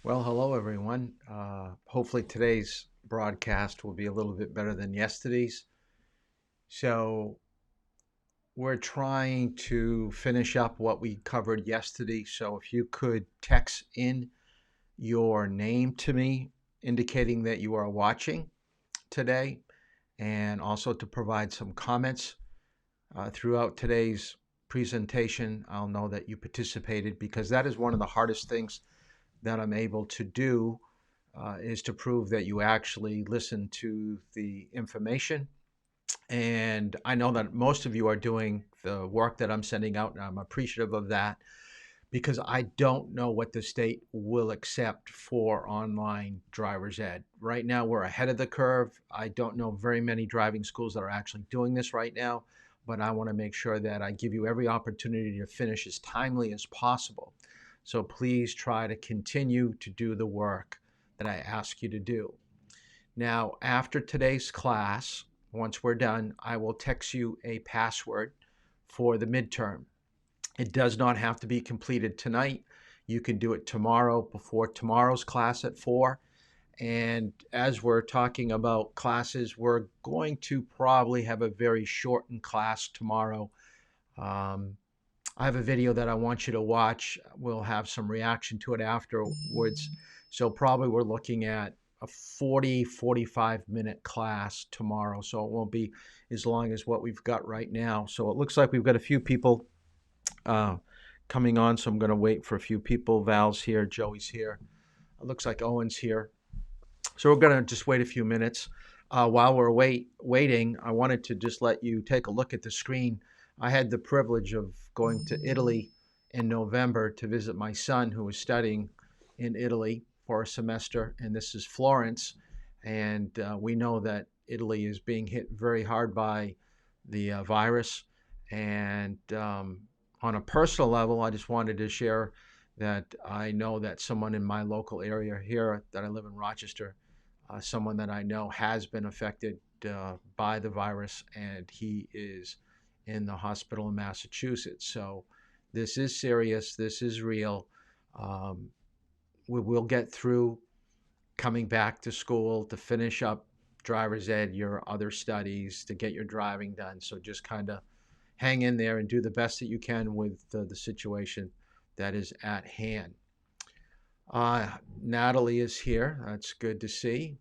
Well, hello everyone. Hopefully today's broadcast will be a little bit better than yesterday's. So we're trying to finish up what we covered yesterday. So if you could text in your name to me, indicating that you are watching today, and also to provide some comments throughout today's presentation, I'll know that you participated because that is one of the hardest things that I'm able to do is to prove that you actually listen to the information. And I know that most of you are doing the work that I'm sending out, and I'm appreciative of that because I don't know what the state will accept for online driver's ed. Right now, we're ahead of the curve. I don't know very many driving schools that are actually doing this right now, but I want to make sure that I give you every opportunity to finish as timely as possible. So please try to continue to do the work that I ask you to do. Now, after today's class, once we're done, I will text you a password for the midterm. It does not have to be completed tonight. You can do it tomorrow before tomorrow's class at 4. And as we're talking about classes, we're going to probably have a very shortened class tomorrow. I have a video that I want you to watch. We'll have some reaction to it afterwards. So probably we're looking at a 45-minute class tomorrow. So it won't be as long as what we've got right now. So it looks like we've got a few people coming on. So I'm going to wait for a few people. Val's here, Joey's here. It looks like Owen's here. So we're going to just wait a few minutes. While we're waiting, I wanted to just let you take a look at the screen. I had the privilege of going to Italy in November to visit my son who was studying in Italy for a semester, and this is Florence. And we know that Italy is being hit very hard by the virus. And on a personal level, I just wanted to share that I know that someone in my local area here, that I live in Rochester, someone that I know has been affected by the virus, and he is in the hospital in Massachusetts. So this is serious. This is real. We will get through coming back to school to finish up driver's ed, your other studies, to get your driving done. So just kind of hang in there and do the best that you can with the situation that is at hand. Natalie is here. That's good to see.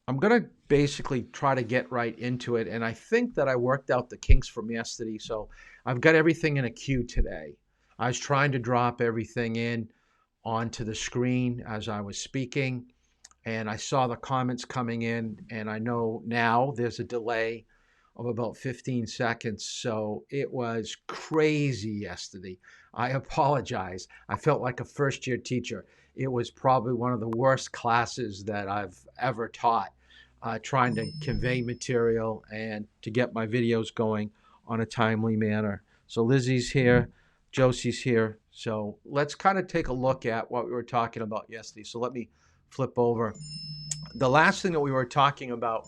I'm going to basically try to get right into it. And I think that I worked out the kinks from yesterday. So I've got everything in a queue today. I was trying to drop everything in onto the screen as I was speaking. And I saw the comments coming in. And I know now there's a delay of about 15 seconds. So it was crazy yesterday. I apologize. I felt like a first-year teacher. It was probably one of the worst classes that I've ever taught, trying to convey material and to get my videos going on a timely manner. So Lizzie's here, Josie's here. So let's kind of take a look at what we were talking about yesterday. So let me flip over. The last thing that we were talking about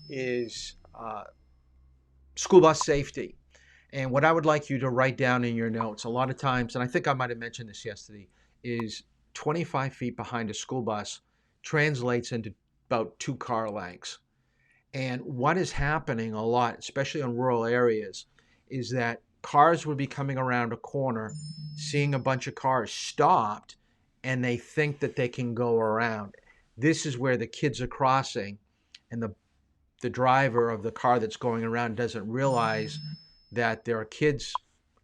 is school bus safety. And what I would like you to write down in your notes, a lot of times, and I think I might have mentioned this yesterday, is 25 feet behind a school bus translates into about 2 car lengths. And what is happening a lot, especially in rural areas, is that cars would be coming around a corner, seeing a bunch of cars stopped, and they think that they can go around. This is where the kids are crossing, and the driver of the car that's going around doesn't realize that there are kids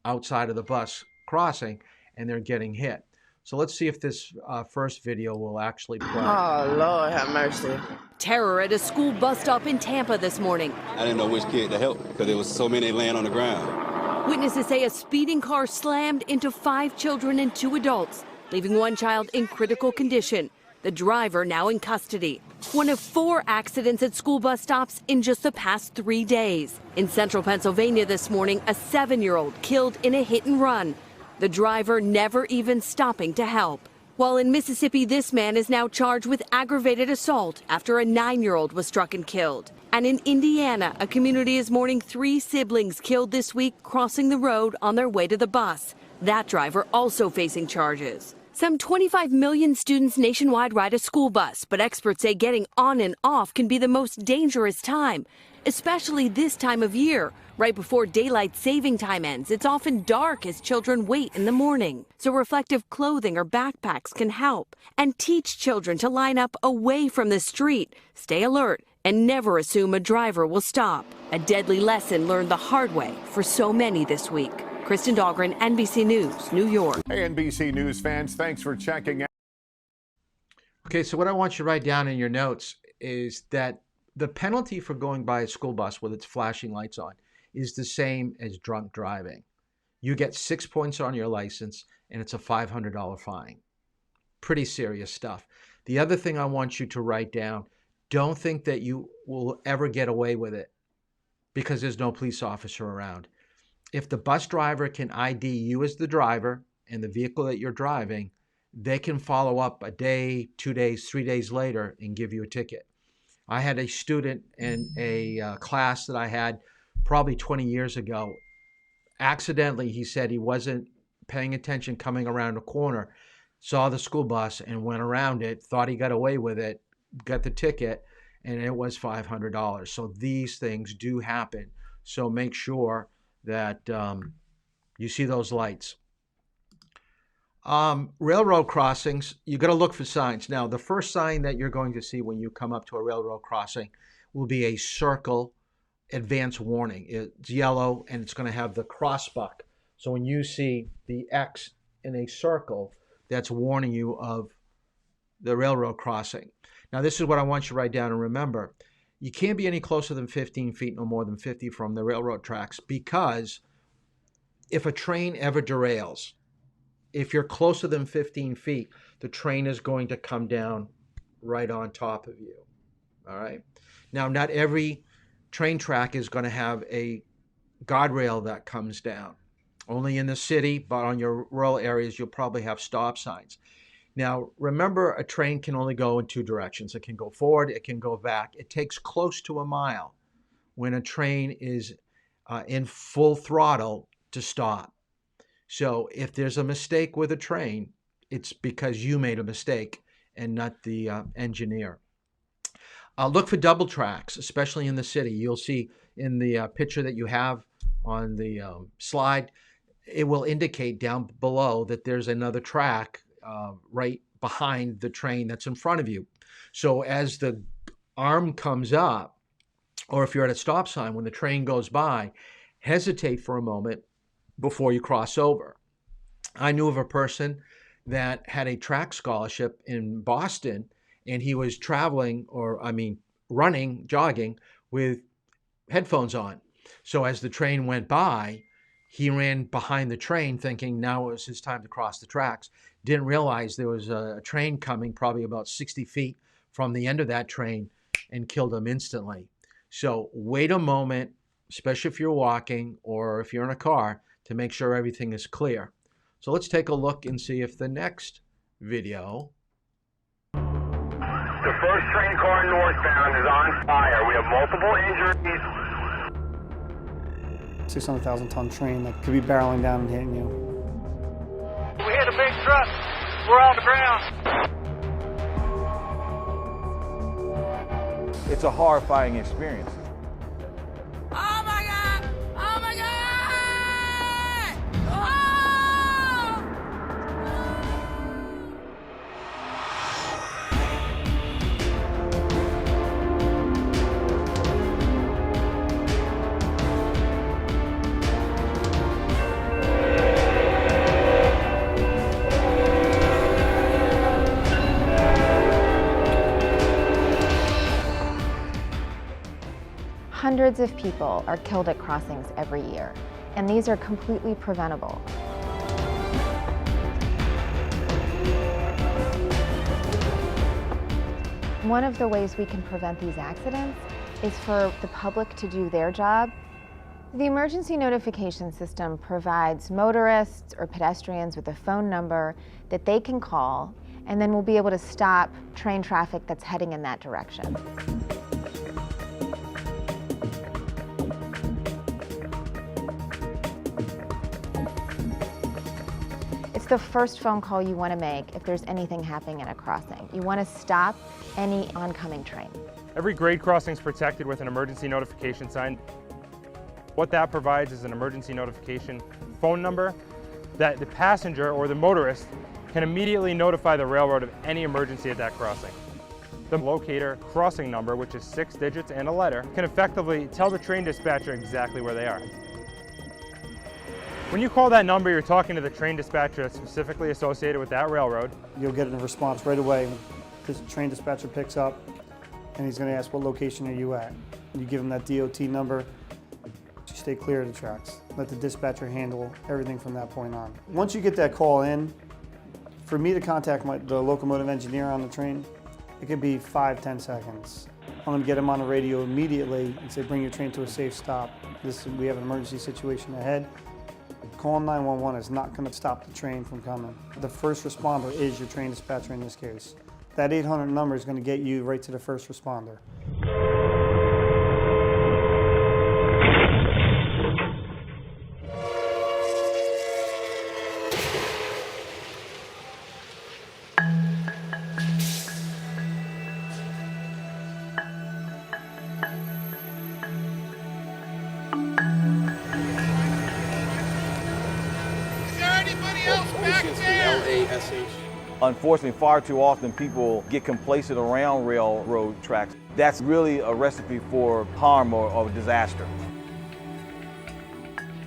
outside of the bus crossing, and they're getting hit. So let's see if this first video will actually play. Oh, Lord, have mercy. Terror at a school bus stop in Tampa this morning. I didn't know which kid to help because there was so many laying on the ground. Witnesses say a speeding car slammed into 5 children and 2 adults, leaving 1 child in critical condition. The driver now in custody. One of 4 accidents at school bus stops in just the past 3 days. In central Pennsylvania this morning, a 7-year-old killed in a hit and run. The driver never even stopping to help. While in Mississippi, this man is now charged with aggravated assault after a 9-year-old was struck and killed. And in Indiana, a community is mourning 3 siblings killed this week crossing the road on their way to the bus. That driver also facing charges. Some 25 million students nationwide ride a school bus, but experts say getting on and off can be the most dangerous time, especially this time of year. Right before daylight saving time ends, it's often dark as children wait in the morning. So reflective clothing or backpacks can help. And teach children to line up away from the street, stay alert, and never assume a driver will stop. A deadly lesson learned the hard way for so many this week. Kristen Dahlgren, NBC News, New York. Hey, NBC News fans, thanks for checking out. Okay, so what I want you to write down in your notes is that the penalty for going by a school bus with its flashing lights on is the same as drunk driving. You get 6 points on your license, and it's a $500 fine. Pretty serious stuff. The other thing I want you to write down, don't think that you will ever get away with it because there's no police officer around. If the bus driver can ID you as the driver and the vehicle that you're driving, they can follow up a day, 2 days, 3 days later and give you a ticket. I had a student in a class that I had probably 20 years ago. Accidentally, he said he wasn't paying attention coming around a corner, saw the school bus and went around it, thought he got away with it, got the ticket, and it was $500. So these things do happen. So make sure that you see those lights. Railroad crossings, you got to look for signs. Now, the first sign that you're going to see when you come up to a railroad crossing will be a circle advance warning. It's yellow and it's going to have the crossbuck. So when you see the X in a circle, that's warning you of the railroad crossing. Now, this is what I want you to write down and remember. You can't be any closer than 15 feet, no more than 50 from the railroad tracks, because if a train ever derails, if you're closer than 15 feet, the train is going to come down right on top of you. All right. Now, not every train track is going to have a guardrail that comes down. Only in the city, but on your rural areas, you'll probably have stop signs. Now, remember, a train can only go in two directions. It can go forward, it can go back. It takes close to a mile when a train is in full throttle to stop. So if there's a mistake with a train, it's because you made a mistake and not the engineer. Look for double tracks, especially in the city. You'll see in the picture that you have on the slide, it will indicate down below that there's another track right behind the train that's in front of you. So as the arm comes up, or if you're at a stop sign, when the train goes by, hesitate for a moment before you cross over. I knew of a person that had a track scholarship in Boston, and he was traveling, running, jogging with headphones on. So as the train went by, he ran behind the train thinking now it was his time to cross the tracks. Didn't realize there was a train coming probably about 60 feet from the end of that train and killed him instantly. So wait a moment, especially if you're walking or if you're in a car, to make sure everything is clear. So let's take a look and see if the next video. The first train car northbound is on fire. We have multiple injuries. 600,000-ton train that could be barreling down and hitting you. We hit a big truck. We're on the ground. It's a horrifying experience. Oh my God! Oh my God! Oh! Hundreds of people are killed at crossings every year, and these are completely preventable. One of the ways we can prevent these accidents is for the public to do their job. The emergency notification system provides motorists or pedestrians with a phone number that they can call, and then we'll be able to stop train traffic that's heading in that direction. It's the first phone call you want to make if there's anything happening at a crossing. You want to stop any oncoming train. Every grade crossing is protected with an emergency notification sign. What that provides is an emergency notification phone number that the passenger or the motorist can immediately notify the railroad of any emergency at that crossing. The locator crossing number, which is 6 digits and a letter, can effectively tell the train dispatcher exactly where they are. When you call that number, you're talking to the train dispatcher that's specifically associated with that railroad. You'll get a response right away. This train dispatcher picks up and he's going to ask, what location are you at? You give him that DOT number. You stay clear of the tracks. Let the dispatcher handle everything from that point on. Once you get that call in, for me to contact the locomotive engineer on the train, it could be 5-10 seconds. I'm going to get him on the radio immediately and say, bring your train to a safe stop. We have an emergency situation ahead. Calling 911 is not going to stop the train from coming. The first responder is your train dispatcher in this case. That 800 number is going to get you right to the first responder. Unfortunately, far too often people get complacent around railroad tracks. That's really a recipe for harm or disaster.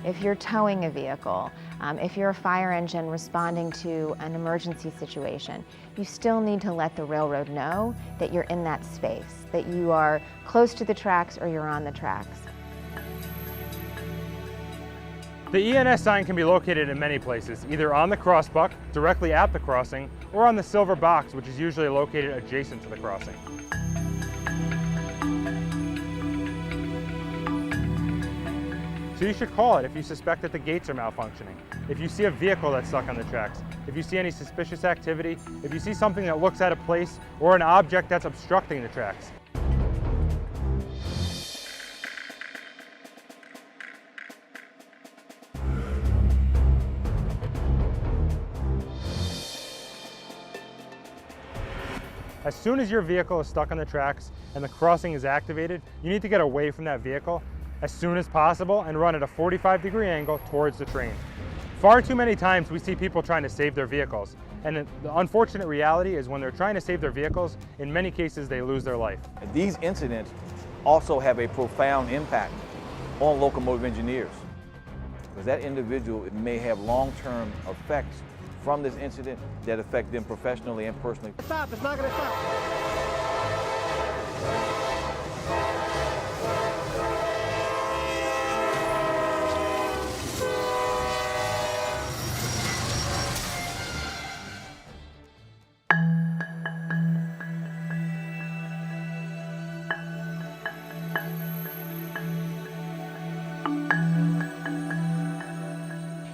If you're towing a vehicle, if you're a fire engine responding to an emergency situation, you still need to let the railroad know that you're in that space, that you are close to the tracks or you're on the tracks. The ENS sign can be located in many places, either on the crossbuck, directly at the crossing, or on the silver box, which is usually located adjacent to the crossing. So you should call it if you suspect that the gates are malfunctioning, if you see a vehicle that's stuck on the tracks, if you see any suspicious activity, if you see something that looks out of place, or an object that's obstructing the tracks. As soon as your vehicle is stuck on the tracks and the crossing is activated, you need to get away from that vehicle as soon as possible and run at a 45-degree angle towards the train. Far too many times we see people trying to save their vehicles, and the unfortunate reality is when they're trying to save their vehicles, in many cases they lose their life. These incidents also have a profound impact on locomotive engineers, because that individual may have long-term effects from this incident that affect them professionally and personally. Stop, it's not going to stop.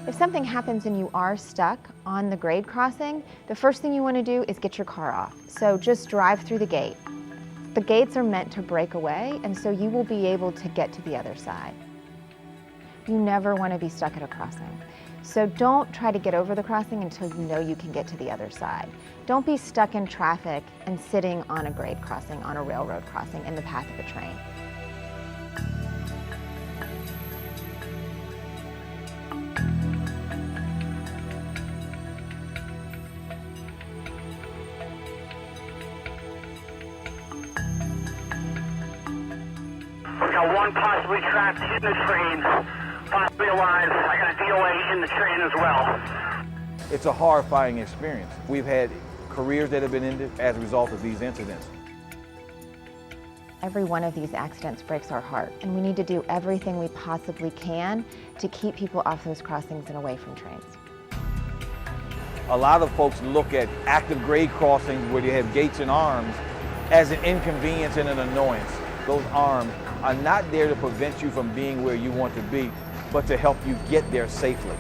If something happens and you are stuck on the grade crossing, the first thing you want to do is get your car off. So just drive through the gate. The gates are meant to break away, and so you will be able to get to the other side. You never want to be stuck at a crossing. So don't try to get over the crossing until you know you can get to the other side. Don't be stuck in traffic and sitting on a grade crossing, on a railroad crossing, in the path of a train. We got one possibly trapped in the train, possibly alive. I got a DOA in the train as well. It's a horrifying experience. We've had careers that have been ended as a result of these incidents. Every one of these accidents breaks our heart, and we need to do everything we possibly can to keep people off those crossings and away from trains. A lot of folks look at active grade crossings where you have gates and arms as an inconvenience and an annoyance. Those arms are not there to prevent you from being where you want to be, but to help you get there safely.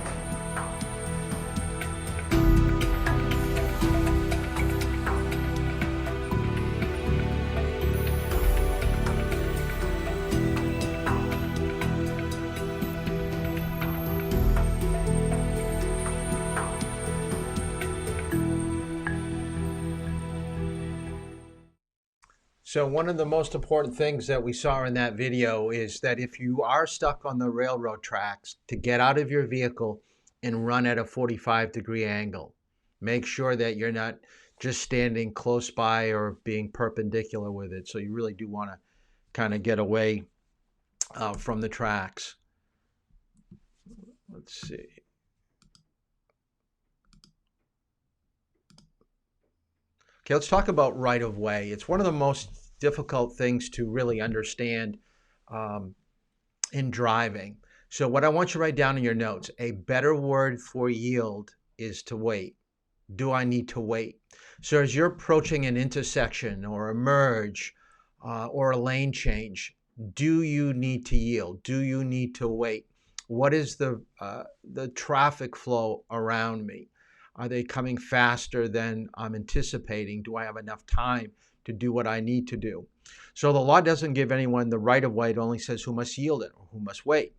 So one of the most important things that we saw in that video is that if you are stuck on the railroad tracks, to get out of your vehicle and run at a 45-degree angle. Make sure that you're not just standing close by or being perpendicular with it. So you really do want to kind of get away from the tracks. Let's see. Okay, let's talk about right-of-way. It's one of the most difficult things to really understand in driving. So what I want you to write down in your notes, a better word for yield is to wait. Do I need to wait? So as you're approaching an intersection or a merge or a lane change, do you need to yield? Do you need to wait? What is the traffic flow around me? Are they coming faster than I'm anticipating? Do I have enough time to do what I need to do? So the law doesn't give anyone the right of way. It only says who must yield it or who must wait.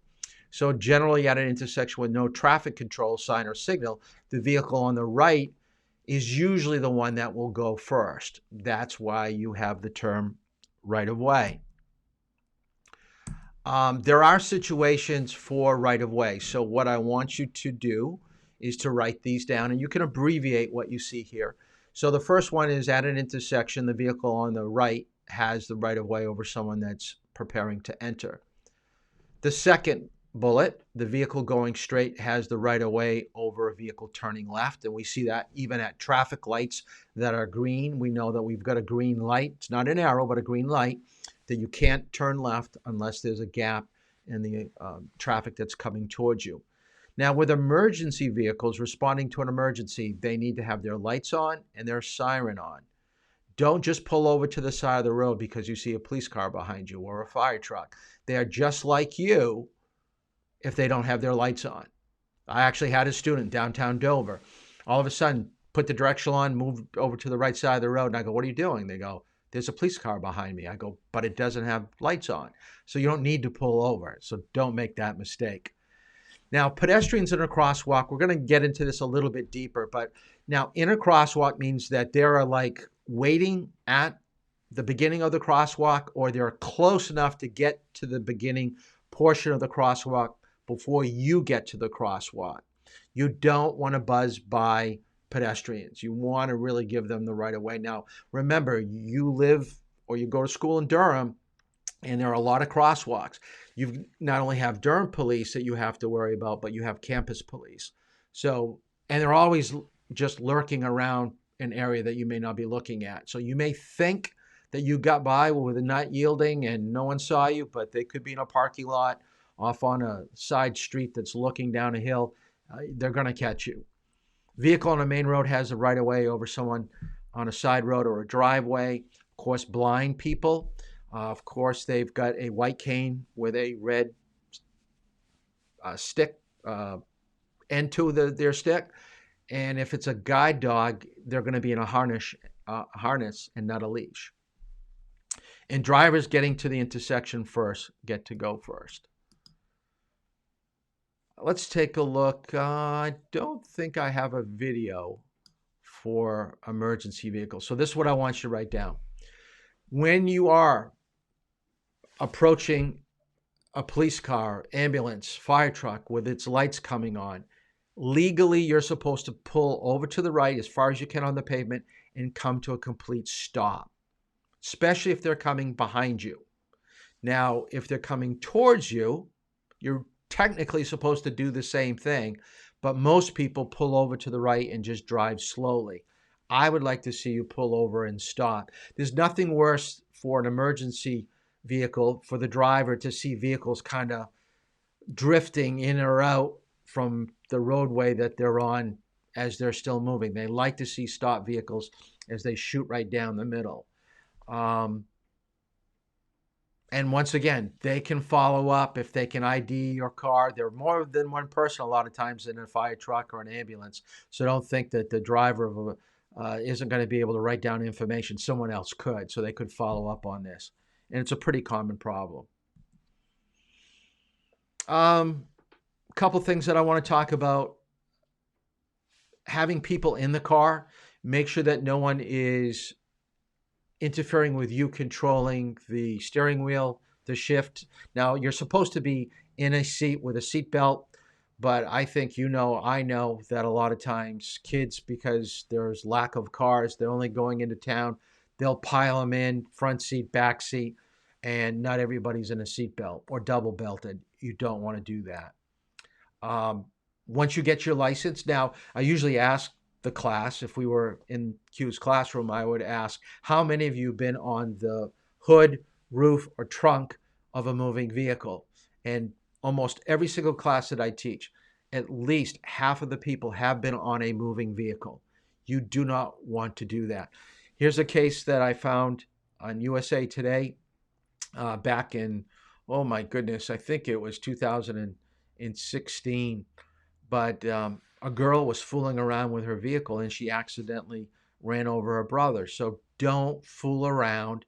So generally at an intersection with no traffic control sign or signal, the vehicle on the right is usually the one that will go first. That's why you have the term right of way. There are situations for right of way. So what I want you to do is to write these down, and you can abbreviate what you see here. So the first one is at an intersection, the vehicle on the right has the right of way over someone that's preparing to enter. The second bullet, the vehicle going straight has the right of way over a vehicle turning left. And we see that even at traffic lights that are green. We know that we've got a green light. It's not an arrow, but a green light that you can't turn left unless there's a gap in the traffic that's coming towards you. Now, with emergency vehicles responding to an emergency, they need to have their lights on and their siren on. Don't just pull over to the side of the road because you see a police car behind you or a fire truck. They are just like you if they don't have their lights on. I actually had a student downtown Dover. All of a sudden, put the directional on, moved over to the right side of the road, and I go, "What are you doing?" They go, "There's a police car behind me." I go, "But it doesn't have lights on." So you don't need to pull over. So don't make that mistake. Now, pedestrians in a crosswalk, we're going to get into this a little bit deeper, but now in a crosswalk means that there are like waiting at the beginning of the crosswalk, or they're close enough to get to the beginning portion of the crosswalk before you get to the crosswalk. You don't want to buzz by pedestrians. You want to really give them the right of way. Now, remember, you live or you go to school in Durham, and there are a lot of crosswalks. You not only have Durham police that you have to worry about, but you have campus police. So, and they're always just lurking around an area that you may not be looking at. So you may think that you got by with not yielding and no one saw you, but they could be in a parking lot off on a side street that's looking down a hill. They're going to catch you. Vehicle on a main road has a right of way over someone on a side road or a driveway. Of course, blind people. Of course, they've got a white cane with a red stick end to their stick. And if it's a guide dog, they're going to be in a harness and not a leash. And drivers getting to the intersection first get to go first. Let's take a look. I don't think I have a video for emergency vehicles. So this is what I want you to write down. When you are approaching a police car, ambulance, fire truck with its lights coming on, legally you're supposed to pull over to the right as far as you can on the pavement and come to a complete stop, especially if they're coming behind you. Now, if they're coming towards you, you're technically supposed to do the same thing, but most people pull over to the right and just drive slowly. I would like to see you pull over and stop. There's nothing worse for an emergency vehicle, for the driver to see vehicles kind of drifting in or out from the roadway that they're on as they're still moving. They like to see stop vehicles as they shoot right down the middle. And once again, they can follow up if they can ID your car. There are more than one person a lot of times in a fire truck or an ambulance. So don't think that the driver of isn't going to be able to write down information. Someone else could, so they could follow up on this. And it's a pretty common problem. A couple things that I want to talk about. Having people in the car, make sure that no one is interfering with you controlling the steering wheel, the shift. Now, you're supposed to be in a seat with a seat belt, but I think I know that a lot of times kids, because there's lack of cars, they're only going into town, they'll pile them in, front seat, back seat, and not everybody's in a seat belt or double belted. You don't want to do that. Once you get your license, now I usually ask the class, if we were in Q's classroom, I would ask, how many of you have been on the hood, roof, or trunk of a moving vehicle? And almost every single class that I teach, at least half of the people have been on a moving vehicle. You do not want to do that. Here's a case that I found on USA Today back in, oh my goodness, I think it was 2016. But a girl was fooling around with her vehicle and she accidentally ran over her brother. So don't fool around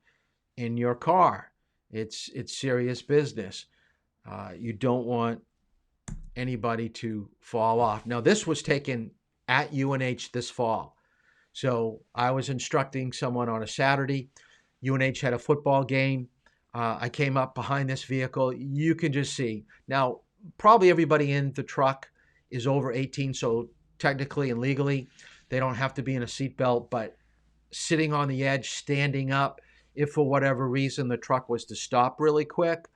in your car. It's serious business. You don't want anybody to fall off. Now, this was taken at UNH this fall. So I was instructing someone on a Saturday. UNH had a football game. I came up behind this vehicle. You can just see. Now, probably everybody in the truck is over 18, so technically and legally, they don't have to be in a seatbelt, but sitting on the edge, standing up, if for whatever reason the truck was to stop really quick,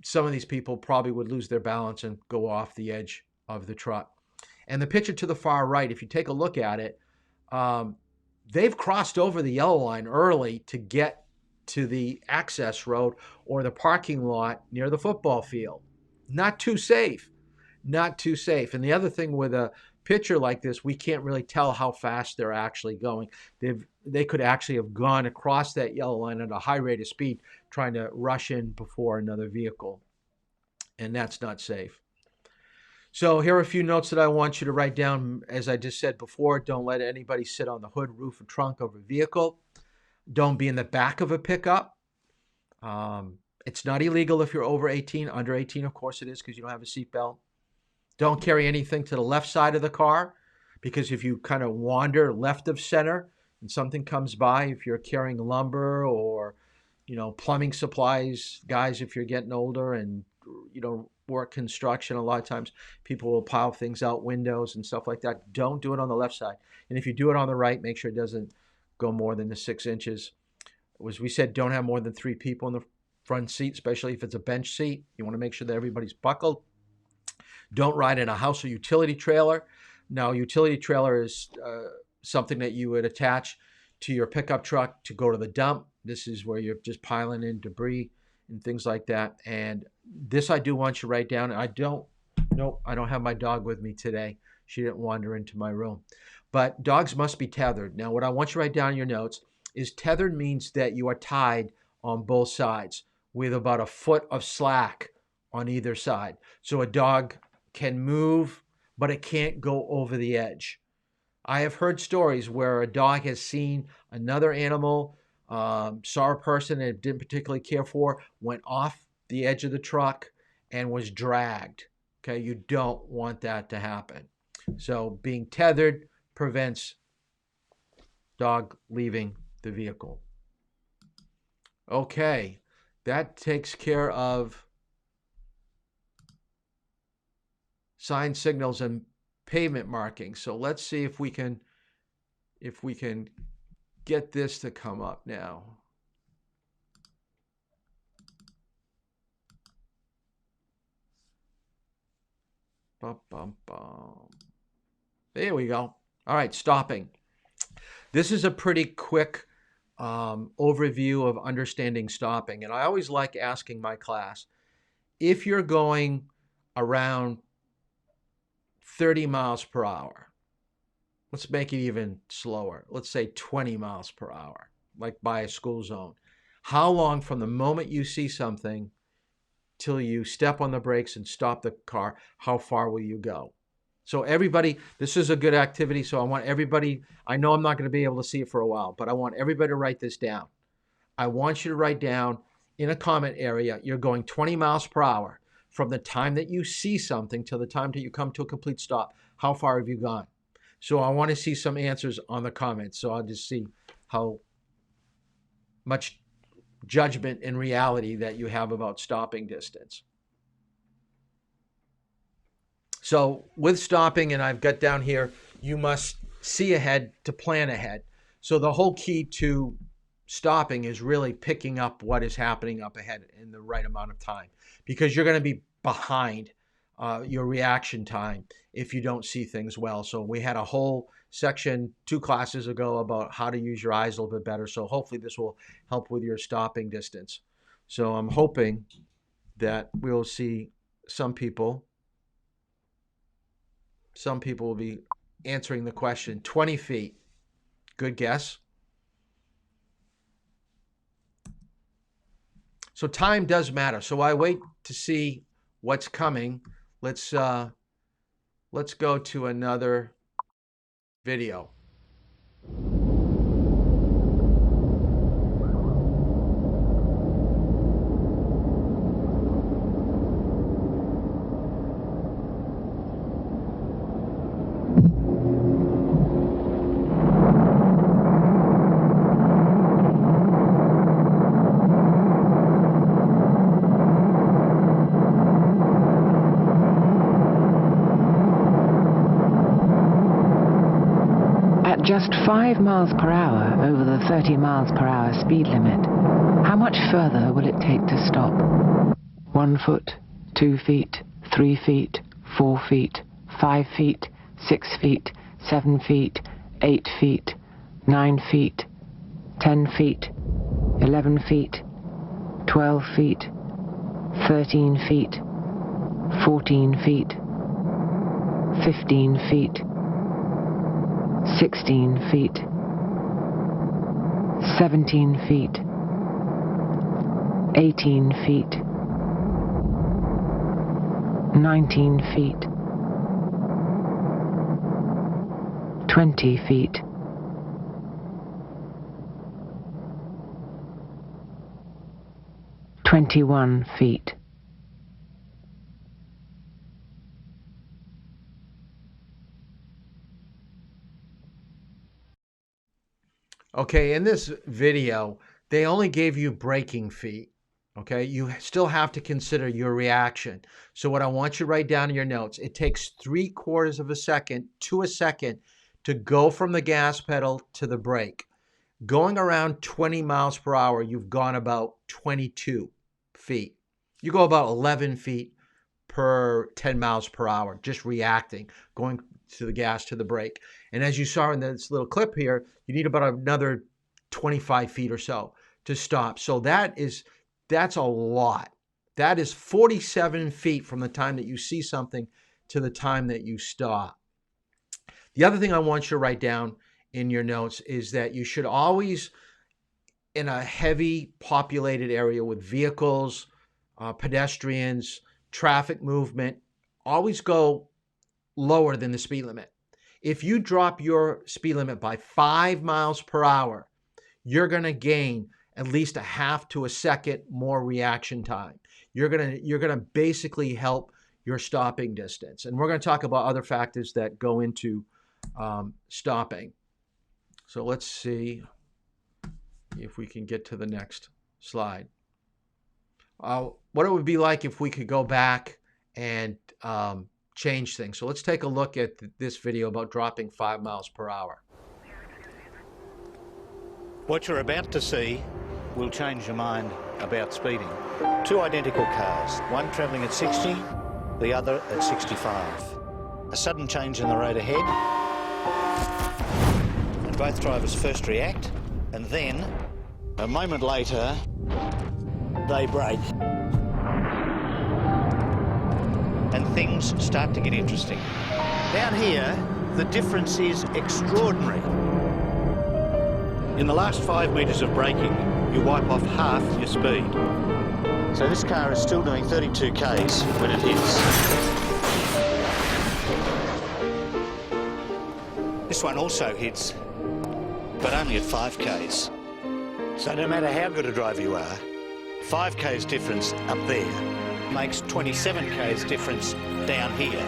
some of these people probably would lose their balance and go off the edge of the truck. And the picture to the far right, if you take a look at it, they've crossed over the yellow line early to get to the access road or the parking lot near the football field. Not too safe. Not too safe. And the other thing with a picture like this, we can't really tell how fast they're actually going. They could actually have gone across that yellow line at a high rate of speed, trying to rush in before another vehicle. And that's not safe. So here are a few notes that I want you to write down. As I just said before, don't let anybody sit on the hood, roof, or trunk of a vehicle. Don't be in the back of a pickup. It's not illegal if you're over 18. Under 18, of course it is, because you don't have a seatbelt. Don't carry anything to the left side of the car, because if you kind of wander left of center and something comes by, if you're carrying lumber or, plumbing supplies, guys, if you're getting older and, work construction, a lot of times people will pile things out windows and stuff like that. Don't do it on the left side. And if you do it on the right, make sure it doesn't go more than the 6 inches. As we said, don't have more than 3 people in the front seat, especially if it's a bench seat. You want to make sure that everybody's buckled. Don't ride in a house or utility trailer. Now, utility trailer is something that you would attach to your pickup truck to go to the dump. This is where you're just piling in debris and things like that. And this I do want you to write down. I don't have my dog with me today. She didn't wander into my room. But dogs must be tethered. Now, what I want you to write down in your notes is tethered means that you are tied on both sides with about a foot of slack on either side. So a dog can move, but it can't go over the edge. I have heard stories where a dog has seen another animal, saw a person it didn't particularly care for, went off the edge of the truck and was dragged. Okay, you don't want that to happen. So being tethered prevents dog leaving the vehicle. Okay, that takes care of sign signals and pavement markings. So let's see if we can get this to come up now. Bum, bum, bum. There we go. All right, stopping. This is a pretty quick overview of understanding stopping. And I always like asking my class, if you're going around 30 miles per hour, let's make it even slower. Let's say 20 miles per hour, like by a school zone. How long from the moment you see something till you step on the brakes and stop the car, how far will you go? So everybody, this is a good activity. So I want everybody, I know I'm not going to be able to see it for a while, but I want everybody to write this down. I want you to write down in a comment area, you're going 20 miles per hour from the time that you see something till the time that you come to a complete stop. How far have you gone? So I want to see some answers on the comments. So I'll just see how much judgment and reality that you have about stopping distance. So with stopping, and I've got down here, you must see ahead to plan ahead. So the whole key to stopping is really picking up what is happening up ahead in the right amount of time, because you're going to be behind your reaction time if you don't see things well. So we had a whole section 2 classes ago about how to use your eyes a little bit better. So hopefully this will help with your stopping distance. So I'm hoping that we'll see some people will be answering the question. 20 feet. Good guess. So time does matter. So I wait to see what's coming. Let's go to another video. Just 5 miles per hour over the 30 miles per hour speed limit, how much further will it take to stop? 1 foot, 2 feet, 3 feet, 4 feet, 5 feet, 6 feet, 7 feet, 8 feet, 9 feet, 10 feet, 11 feet, 12 feet, 13 feet, 14 feet, 15 feet, 16 feet, 17 feet, 18 feet, 19 feet, 20 feet, 21 feet. Okay, in this video, they only gave you braking feet. Okay, you still have to consider your reaction. So what I want you to write down in your notes, it takes 3/4 of a second to a second to go from the gas pedal to the brake. Going around 20 miles per hour, you've gone about 22 feet. You go about 11 feet per 10 miles per hour, just reacting, going to the gas to the brake. And as you saw in this little clip here, you need about another 25 feet or so to stop. So that's a lot. That is 47 feet from the time that you see something to the time that you stop. The other thing I want you to write down in your notes is that you should always, in a heavy populated area with vehicles, pedestrians, traffic movement, always go lower than the speed limit. If you drop your speed limit by 5 miles per hour, you're going to gain at least a half to a second more reaction time. You're going to basically help your stopping distance. And we're going to talk about other factors that go into stopping. So let's see if we can get to the next slide. What it would be like if we could go back and change things. So let's take a look at this video about dropping 5 miles per hour. What you're about to see will change your mind about speeding. 2 identical cars, one travelling at 60, the other at 65. A sudden change in the road ahead, and both drivers first react, and then, a moment later, they brake. And things start to get interesting. Down here, the difference is extraordinary. In the last 5 metres of braking, you wipe off half your speed. So this car is still doing 32 k's when it hits. This one also hits, but only at 5 k's. So no matter how good a driver you are, 5 k's difference up there makes 27 k's difference down here.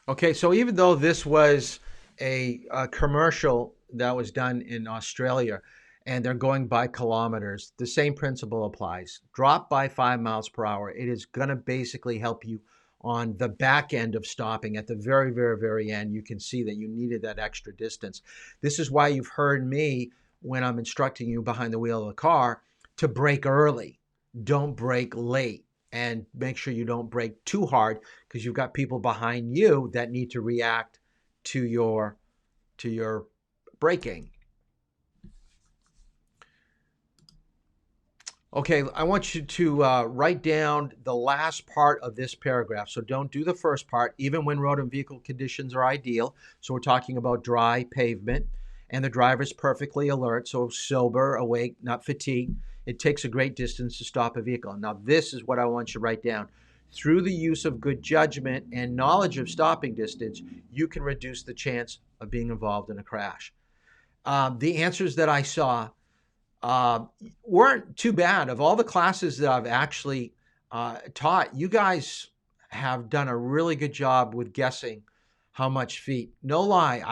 Okay, so even though this was a commercial that was done in Australia, and they're going by kilometers. The same principle applies. Drop by 5 miles per hour. It is going to basically help you on the back end of stopping. At the very, very, very end, you can see that you needed that extra distance. This is why you've heard me, when I'm instructing you behind the wheel of the car, to brake early. Don't brake late. And make sure you don't brake too hard, because you've got people behind you that need to react to your braking. Okay, I want you to write down the last part of this paragraph. So don't do the first part, even when road and vehicle conditions are ideal. So we're talking about dry pavement, and the driver's perfectly alert, so sober, awake, not fatigued. It takes a great distance to stop a vehicle. Now, this is what I want you to write down. Through the use of good judgment and knowledge of stopping distance, you can reduce the chance of being involved in a crash. The answers that I saw weren't too bad. Of all the classes that I've actually taught, you guys have done a really good job with guessing how much feet. No lie,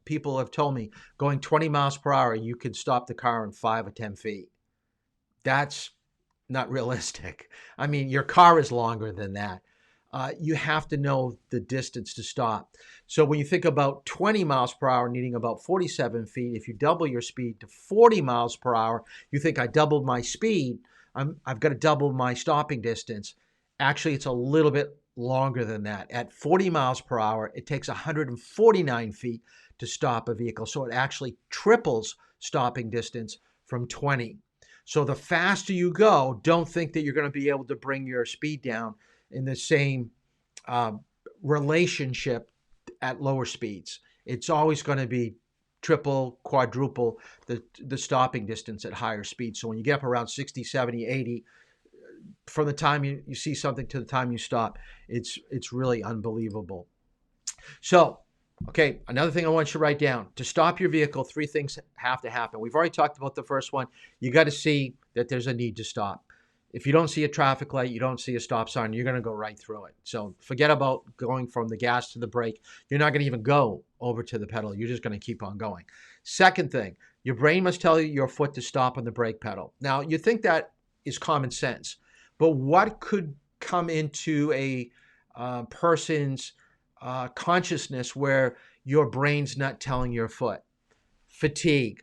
people have told me going 20 miles per hour, you can stop the car in 5 or 10 feet. That's not realistic. I mean, your car is longer than that. You have to know the distance to stop. So when you think about 20 miles per hour needing about 47 feet, if you double your speed to 40 miles per hour, you think, I doubled my speed, I've got to double my stopping distance. Actually, it's a little bit longer than that. At 40 miles per hour, it takes 149 feet to stop a vehicle. So it actually triples stopping distance from 20. So the faster you go, don't think that you're going to be able to bring your speed down in the same relationship at lower speeds. It's always going to be triple, quadruple the stopping distance at higher speeds. So when you get up around 60, 70, 80, from the time you see something to the time you stop, it's really unbelievable. So, okay, another thing I want you to write down. To stop your vehicle, 3 things have to happen. We've already talked about the first one. You got to see that there's a need to stop. If you don't see a traffic light, you don't see a stop sign, you're going to go right through it. So forget about going from the gas to the brake. You're not going to even go over to the pedal. You're just going to keep on going. Second thing, your brain must tell your foot to stop on the brake pedal. Now, you think that is common sense, but what could come into a person's consciousness where your brain's not telling your foot? Fatigue,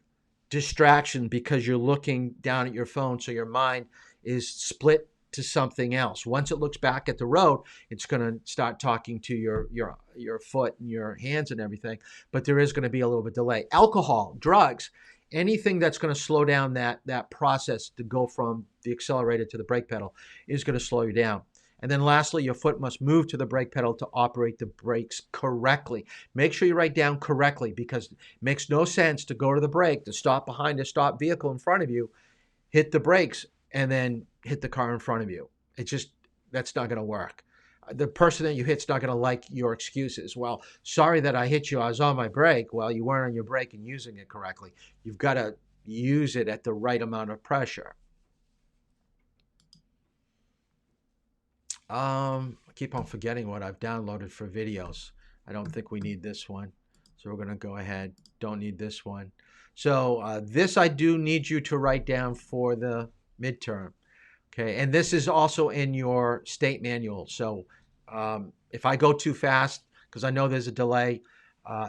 distraction because you're looking down at your phone, so your mind is split to something else. Once it looks back at the road, it's going to start talking to your foot and your hands and everything, but there is going to be a little bit of delay. Alcohol, drugs, anything that's going to slow down that process to go from the accelerator to the brake pedal is going to slow you down. And then lastly, your foot must move to the brake pedal to operate the brakes correctly. Make sure you write down correctly, because it makes no sense to go to the brake, to stop behind a stopped vehicle in front of you, hit the brakes, and then hit the car in front of you. That's not going to work. The person that you hit's not going to like your excuses. Well, sorry that I hit you. I was on my brake. Well, you weren't on your brake and using it correctly. You've got to use it at the right amount of pressure. I keep on forgetting what I've downloaded for videos. I don't think we need this one. So we're going to go ahead. Don't need this one. So this I do need you to write down for the midterm. Okay, and this is also in your state manual. So if I go too fast, because I know there's a delay,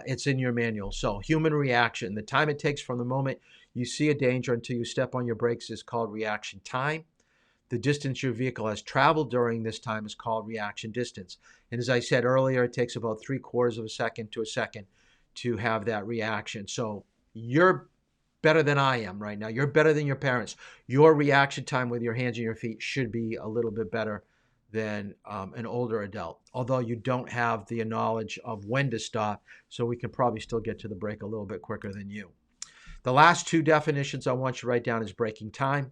it's in your manual. So human reaction, the time it takes from the moment you see a danger until you step on your brakes is called reaction time. The distance your vehicle has traveled during this time is called reaction distance. And as I said earlier, it takes about 3/4 of a second to a second to have that reaction. So you're better than I am right now. You're better than your parents. Your reaction time with your hands and your feet should be a little bit better than an older adult, although you don't have the knowledge of when to stop, so we can probably still get to the brake a little bit quicker than you. The last 2 definitions I want you to write down is braking time.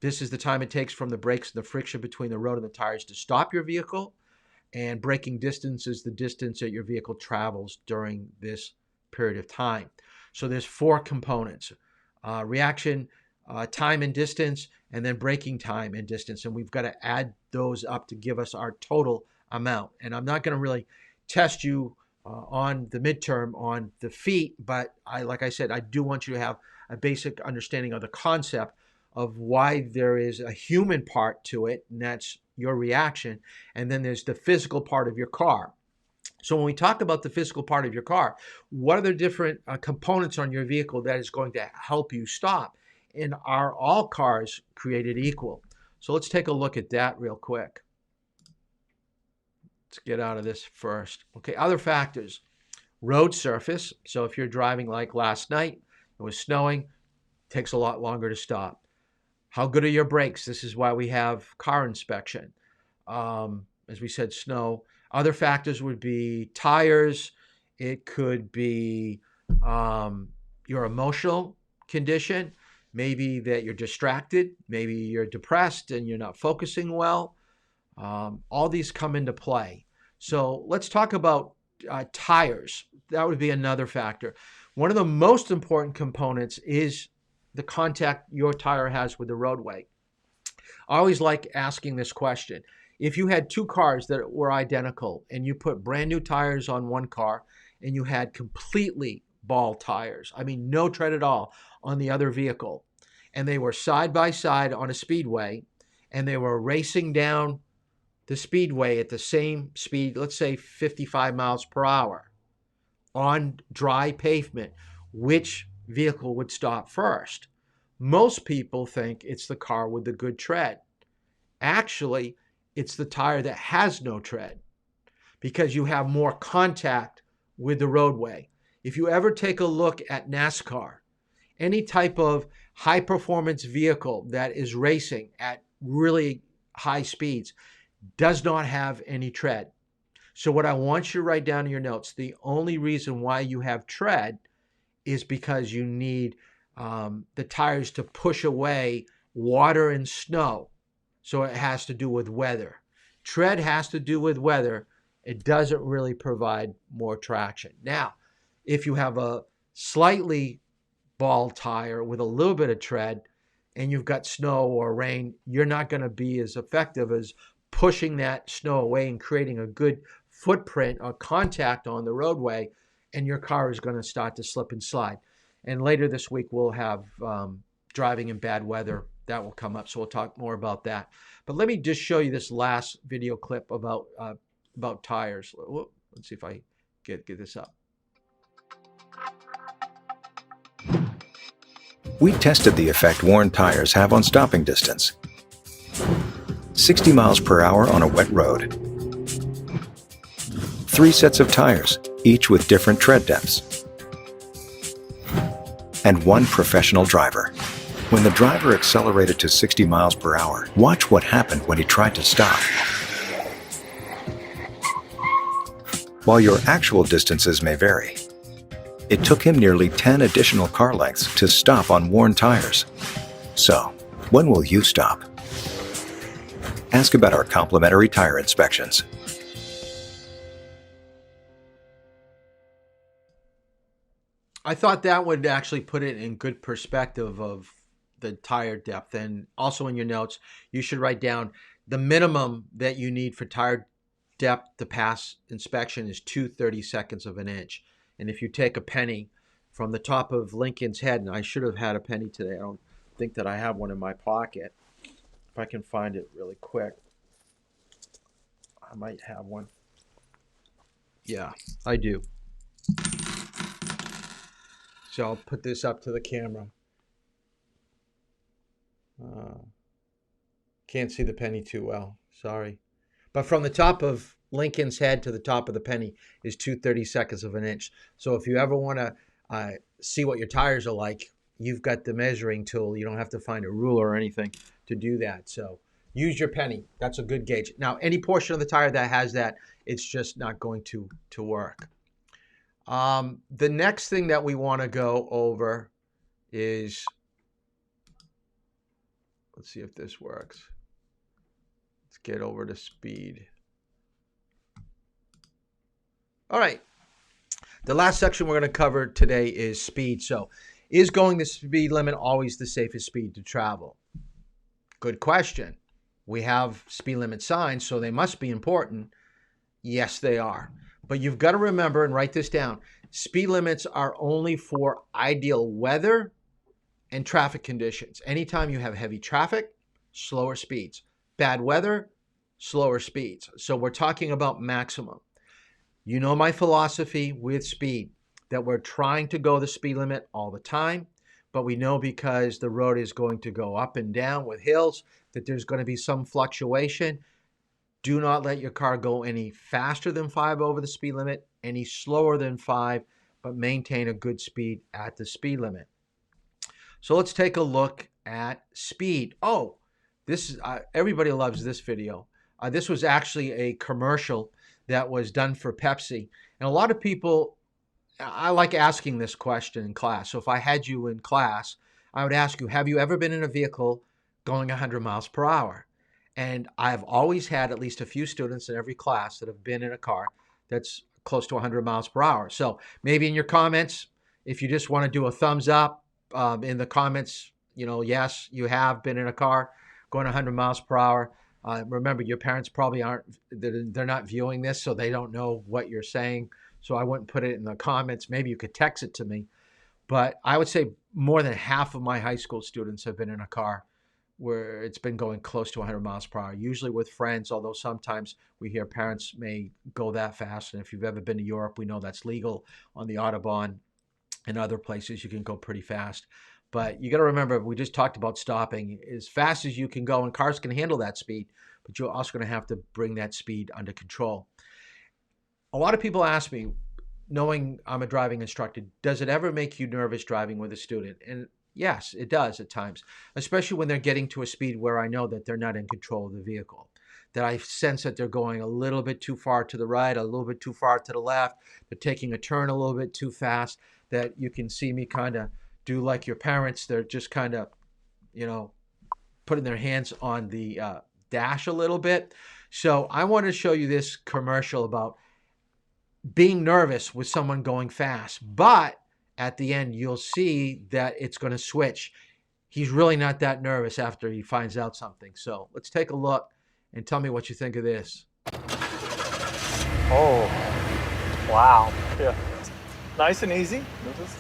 This is the time it takes from the brakes and the friction between the road and the tires to stop your vehicle. And braking distance is the distance that your vehicle travels during this period of time. So there's 4 components: reaction, time and distance, and then braking time and distance. And we've got to add those up to give us our total amount. And I'm not going to really test you on the midterm on the feet, but like I said, I do want you to have a basic understanding of the concept of why there is a human part to it, and that's your reaction, and then there's the physical part of your car. So when we talk about the physical part of your car, what are the different components on your vehicle that is going to help you stop? And are all cars created equal? So let's take a look at that real quick. Let's get out of this first. Okay, other factors. Road surface. So if you're driving like last night, it was snowing, it takes a lot longer to stop. How good are your brakes? This is why we have car inspection. As we said, snow. Other factors would be tires. It could be your emotional condition. Maybe that you're distracted. Maybe you're depressed and you're not focusing well. All these come into play. So let's talk about tires. That would be another factor. One of the most important components is the contact your tire has with the roadway. I always like asking this question. If you had two cars that were identical and you put brand new tires on one car and you had completely bald tires, I mean no tread at all on the other vehicle, and they were side by side on a speedway and they were racing down the speedway at the same speed, let's say 55 miles per hour on dry pavement, which vehicle would stop first? Most people think it's the car with the good tread. Actually, it's the tire that has no tread because you have more contact with the roadway. If you ever take a look at NASCAR, any type of high performance vehicle that is racing at really high speeds does not have any tread. So what I want you to write down in your notes, the only reason why you have tread is because you need the tires to push away water and snow. So it has to do with weather. Tread has to do with weather. It doesn't really provide more traction. Now, if you have a slightly bald tire with a little bit of tread and you've got snow or rain, you're not going to be as effective as pushing that snow away and creating a good footprint or contact on the roadway, and your car is going to start to slip and slide. And later this week, we'll have driving in bad weather. That will come up, so we'll talk more about that. But let me just show you this last video clip about tires. Let's see if I get this up. We tested the effect worn tires have on stopping distance. 60 miles per hour on a wet road. 3 sets of tires, each with different tread depths. And 1 professional driver. When the driver accelerated to 60 miles per hour, watch what happened when he tried to stop. While your actual distances may vary, it took him nearly 10 additional car lengths to stop on worn tires. So, when will you stop? Ask about our complimentary tire inspections. I thought that would actually put it in good perspective of the tire depth. And also in your notes, you should write down the minimum that you need for tire depth to pass inspection is 2/32 of an inch. And if you take a penny from the top of Lincoln's head, and I should have had a penny today. I don't think that I have one in my pocket. If I can find it really quick, I might have one. Yeah, I do. So I'll put this up to the camera. Can't see the penny too well, sorry. But from the top of Lincoln's head to the top of the penny is 2/32 of an inch. So if you ever want to see what your tires are like, you've got the measuring tool. You don't have to find a ruler or anything to do that. So use your penny. That's a good gauge. Now, any portion of the tire that has that, it's just not going to work. The next thing that we want to go over is, let's see if this works. Let's get over to speed. All right. The last section we're going to cover today is speed. So, is going the speed limit always the safest speed to travel? Good question. We have speed limit signs, so they must be important. Yes, they are. But you've got to remember and write this down. Speed limits are only for ideal weather and traffic conditions. Anytime you have heavy traffic, slower speeds. Bad weather, slower speeds. So we're talking about maximum. You know my philosophy with speed, that we're trying to go the speed limit all the time, but we know because the road is going to go up and down with hills that there's going to be some fluctuation. Do not let your car go any faster than 5 over the speed limit, any slower than 5, but maintain a good speed at the speed limit. So let's take a look at speed. Oh, this is everybody loves this video. This was actually a commercial that was done for Pepsi. And a lot of people, I like asking this question in class. So if I had you in class, I would ask you, have you ever been in a vehicle going 100 miles per hour? And I've always had at least a few students in every class that have been in a car that's close to 100 miles per hour. So maybe in your comments, if you just want to do a thumbs up in the comments, yes, you have been in a car going 100 miles per hour. Remember, your parents probably they're not viewing this, so they don't know what you're saying. So I wouldn't put it in the comments. Maybe you could text it to me. But I would say more than half of my high school students have been in a car where it's been going close to 100 miles per hour, usually with friends, although sometimes we hear parents may go that fast. And if you've ever been to Europe, we know that's legal on the Autobahn and other places. You can go pretty fast. But you got to remember, we just talked about stopping as fast as you can go, and cars can handle that speed, but you're also going to have to bring that speed under control. A lot of people ask me, knowing I'm a driving instructor, does it ever make you nervous driving with a student? And yes, it does at times, especially when they're getting to a speed where I know that they're not in control of the vehicle, that I sense that they're going a little bit too far to the right, a little bit too far to the left, they're taking a turn a little bit too fast, that you can see me kind of do like your parents. They're just kind of, putting their hands on the dash a little bit. So I want to show you this commercial about being nervous with someone going fast, but at the end, you'll see that it's going to switch. He's really not that nervous after he finds out something. So let's take a look and tell me what you think of this. Oh, wow. Yeah. Nice and easy. You'll just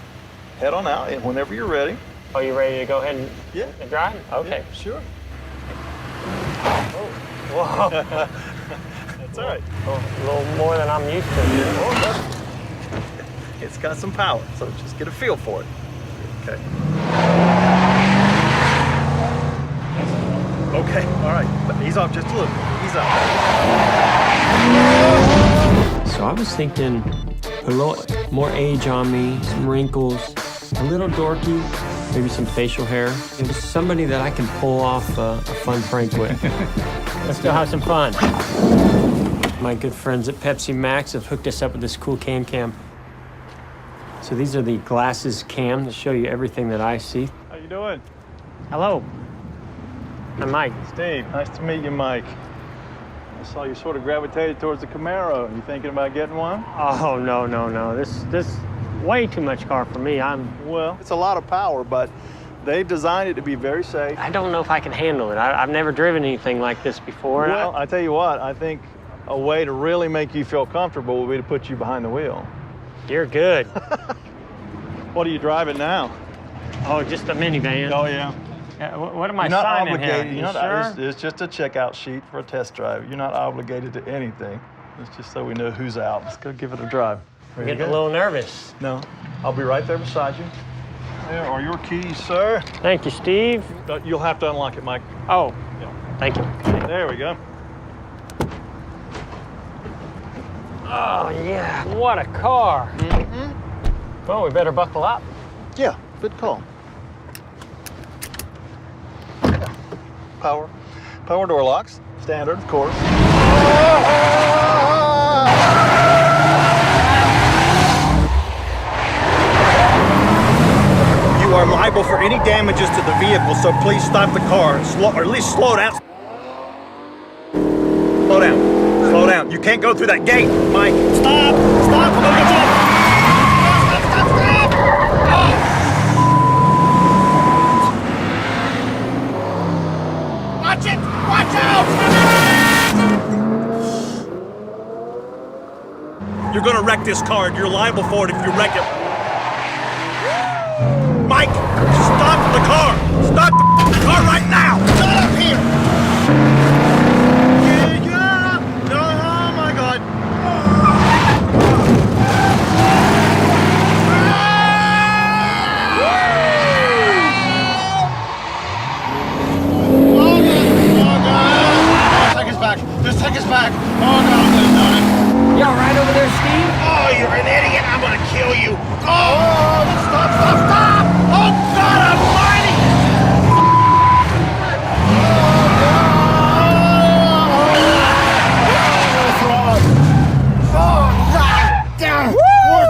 head on out and whenever you're ready. Are you ready to go ahead and drive? Okay. Yeah, sure. Oh, whoa. That's all right. A little more than I'm used to. Yeah. Oh, it's got some power, so just get a feel for it. Okay. Okay, all right. Ease off just a little. Ease off. So I was thinking a little more age on me, some wrinkles, a little dorky, maybe some facial hair. It was somebody that I can pull off a fun prank with. Let's go have some fun. My good friends at Pepsi Max have hooked us up with this cool cam. So these are the glasses cam to show you everything that I see. How you doing? Hello. I'm Mike. Steve, nice to meet you, Mike. I saw you sort of gravitated towards the Camaro. You thinking about getting one? Oh, no. This way too much car for me. Well, it's a lot of power, but they've designed it to be very safe. I don't know if I can handle it. I've never driven anything like this before. Well, I tell you what, I think a way to really make you feel comfortable would be to put you behind the wheel. You're good. What are you driving now? Oh, just a minivan. Oh, yeah. What am I You're not signing obligated. here? You're sure? It's just a checkout sheet for a test drive. You're not obligated to anything. It's just so we know who's out. Let's go give it a drive. I'm getting a little nervous. No, I'll be right there beside you. There are your keys, sir. Thank you, Steve. You'll have to unlock it, Mike. Oh, yeah. Thank you. There we go. Oh, yeah. What a car. Well, we better buckle up. Yeah, good call. Yeah. Power door locks. Standard, of course. You are liable for any damages to the vehicle, so please stop the car, or at least slow down. Slow down. Slow down. You can't go through that gate, Mike. Stop! Stop! I'm gonna get you. Watch it! Watch out! You're gonna wreck this car, and you're liable for it if you wreck it. Mike, stop the car! Stop the car right now! Not up here! Yeah! No, oh my God! Just take us back. Oh, no, You all right over there, Steve? Oh, you're an idiot. I'm going to kill you. Oh, stop. Oh, God almighty.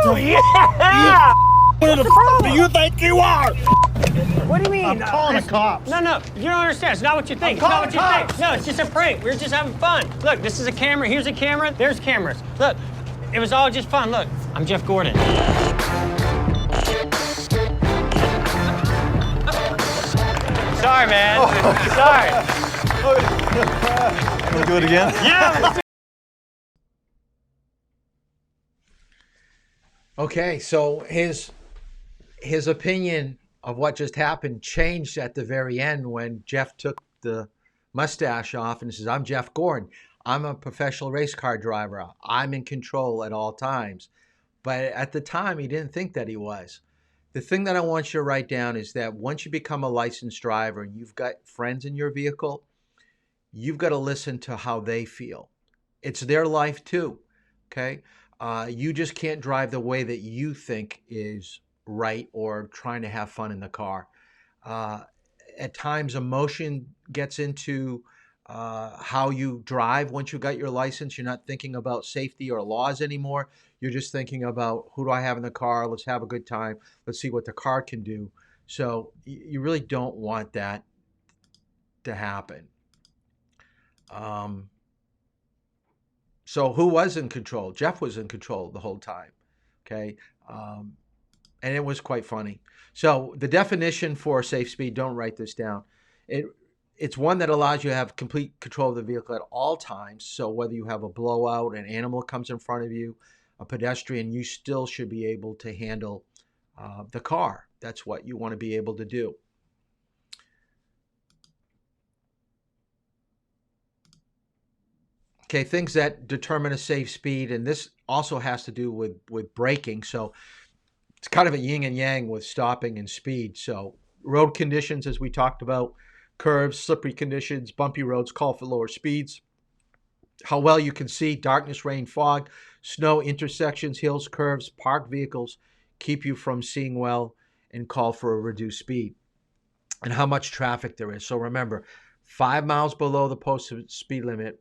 Woo! Yeah! Who the f*** do you think you are? What do you mean? I'm calling the cops. No, you don't understand. It's not what you think. It's not what you think. No, it's just a prank. We're just having fun. Look, this is a camera. Here's a camera. There's cameras. Look, it was all just fun. Look, I'm Jeff Gordon. Sorry, man. Sorry. Can we do it again? Yeah. Let's do Okay, so his opinion of what just happened changed at the very end when Jeff took the mustache off and says, I'm Jeff Gordon. I'm a professional race car driver. I'm in control at all times. But at the time, he didn't think that he was. The thing that I want you to write down is that once you become a licensed driver and you've got friends in your vehicle, you've got to listen to how they feel. It's their life too, okay? You just can't drive the way that you think is right or trying to have fun in the car. At times, emotion gets into how you drive. Once you got your license, you're not thinking about safety or laws anymore. You're just thinking about who do I have in the car? Let's have a good time. Let's see what the car can do. So you really don't want that to happen. So who was in control? Jeff was in control the whole time. Okay. And it was quite funny. So the definition for safe speed, don't write this down. It's one that allows you to have complete control of the vehicle at all times. So whether you have a blowout, an animal comes in front of you, a pedestrian, you still should be able to handle the car. That's what you want to be able to do. Okay, things that determine a safe speed, and this also has to do with braking. So it's kind of a yin and yang with stopping and speed. So road conditions, as we talked about, curves, slippery conditions, bumpy roads call for lower speeds. How well you can see, darkness, rain, fog, snow, intersections, hills, curves, parked vehicles keep you from seeing well and call for a reduced speed. And how much traffic there is. So remember, 5 miles below the posted speed limit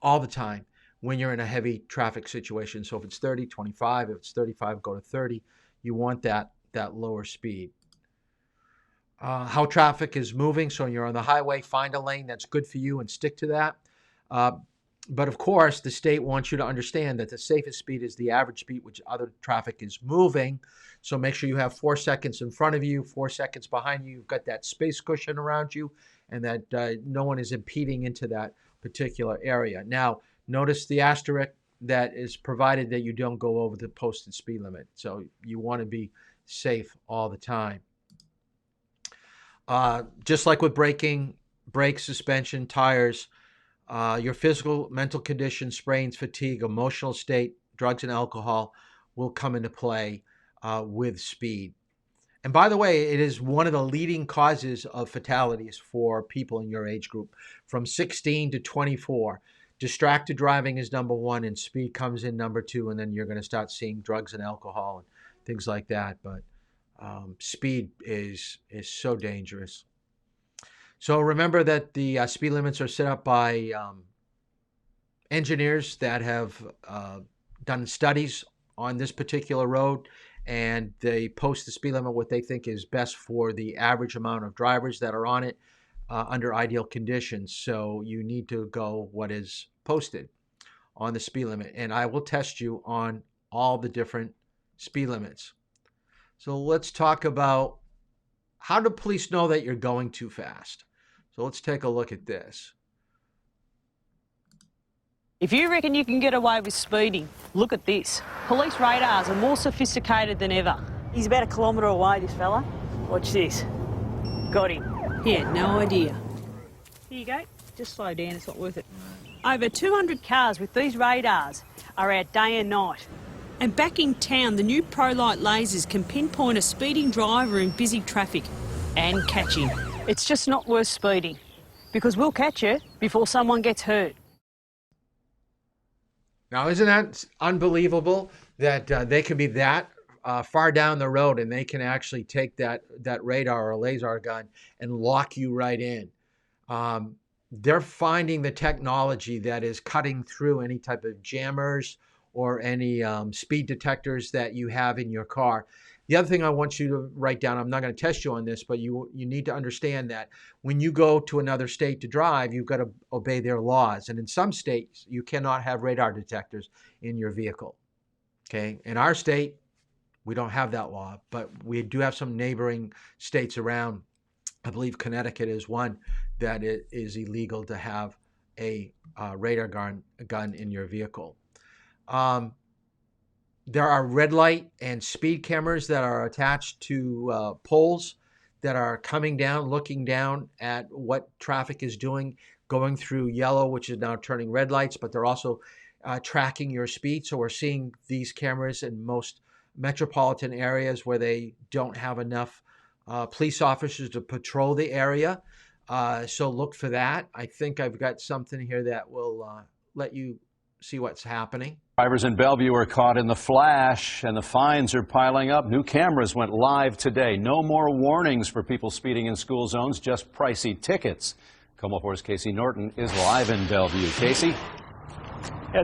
all the time when you're in a heavy traffic situation. So if it's 30, 25, if it's 35, go to 30. You want that lower speed. How traffic is moving. So when you're on the highway, find a lane that's good for you and stick to that. But of course, the state wants you to understand that the safest speed is the average speed which other traffic is moving. So make sure you have 4 seconds in front of you, 4 seconds behind you. You've got that space cushion around you, and that no one is impeding into that particular area. Now, notice the asterisk that is provided that you don't go over the posted speed limit. So you want to be safe all the time. Just like with braking, brakes, suspension, tires, your physical, mental condition, sprains, fatigue, emotional state, drugs and alcohol will come into play with speed. And by the way, it is one of the leading causes of fatalities for people in your age group from 16 to 24. Distracted driving is number 1 and speed comes in number 2. And then you're going to start seeing drugs and alcohol and things like that. But speed is so dangerous. So remember that the speed limits are set up by engineers that have done studies on this particular road. And they post the speed limit, what they think is best for the average amount of drivers that are on it under ideal conditions. So you need to go what is posted on the speed limit. And I will test you on all the different speed limits. So let's talk about how do police know that you're going too fast. So let's take a look at this. If you reckon you can get away with speeding, look at this. Police radars are more sophisticated than ever. He's about 1 kilometre away, this fella. Watch this. Got him. He had no idea. Here you go. Just slow down, it's not worth it. Over 200 cars with these radars are out day and night. And back in town, the new ProLight lasers can pinpoint a speeding driver in busy traffic and catch him. It's just not worth speeding, because we'll catch you before someone gets hurt. Now, isn't that unbelievable that they can be that far down the road and they can actually take that radar or laser gun and lock you right in? They're finding the technology that is cutting through any type of jammers or any speed detectors that you have in your car. The other thing I want you to write down, I'm not going to test you on this, but you need to understand that when you go to another state to drive, you've got to obey their laws. And in some states, you cannot have radar detectors in your vehicle. Okay? In our state, we don't have that law, but we do have some neighboring states around. I believe Connecticut is one that it is illegal to have a radar gun in your vehicle. There are red light and speed cameras that are attached to poles that are coming down, looking down at what traffic is doing, going through yellow, which is now turning red lights, but they're also tracking your speed. So we're seeing these cameras in most metropolitan areas where they don't have enough police officers to patrol the area. So look for that. I think I've got something here that will let you see what's happening. Drivers in Bellevue are caught in the flash, and the fines are piling up. New cameras went live today. No more warnings for people speeding in school zones, just pricey tickets. KOMO 4's Casey Norton is live in Bellevue. Casey?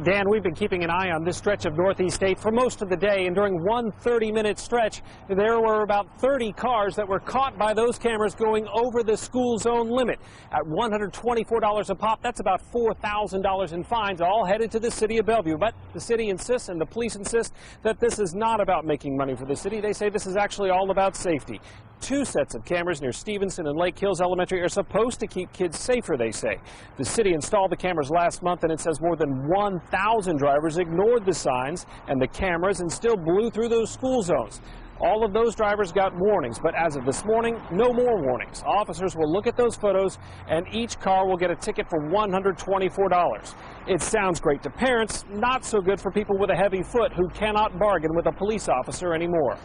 Dan, we've been keeping an eye on this stretch of Northeast State for most of the day, and during one 30-minute stretch, there were about 30 cars that were caught by those cameras going over the school zone limit. At $124 a pop, that's about $4,000 in fines, all headed to the city of Bellevue. But the city insists, and the police insist, that this is not about making money for the city. They say this is actually all about safety. 2 sets of cameras near Stevenson and Lake Hills Elementary are supposed to keep kids safer, they say. The city installed the cameras last month, and it says more than 1,000 drivers ignored the signs and the cameras and still blew through those school zones. All of those drivers got warnings, but as of this morning, no more warnings. Officers will look at those photos, and each car will get a ticket for $124. It sounds great to parents, not so good for people with a heavy foot who cannot bargain with a police officer anymore.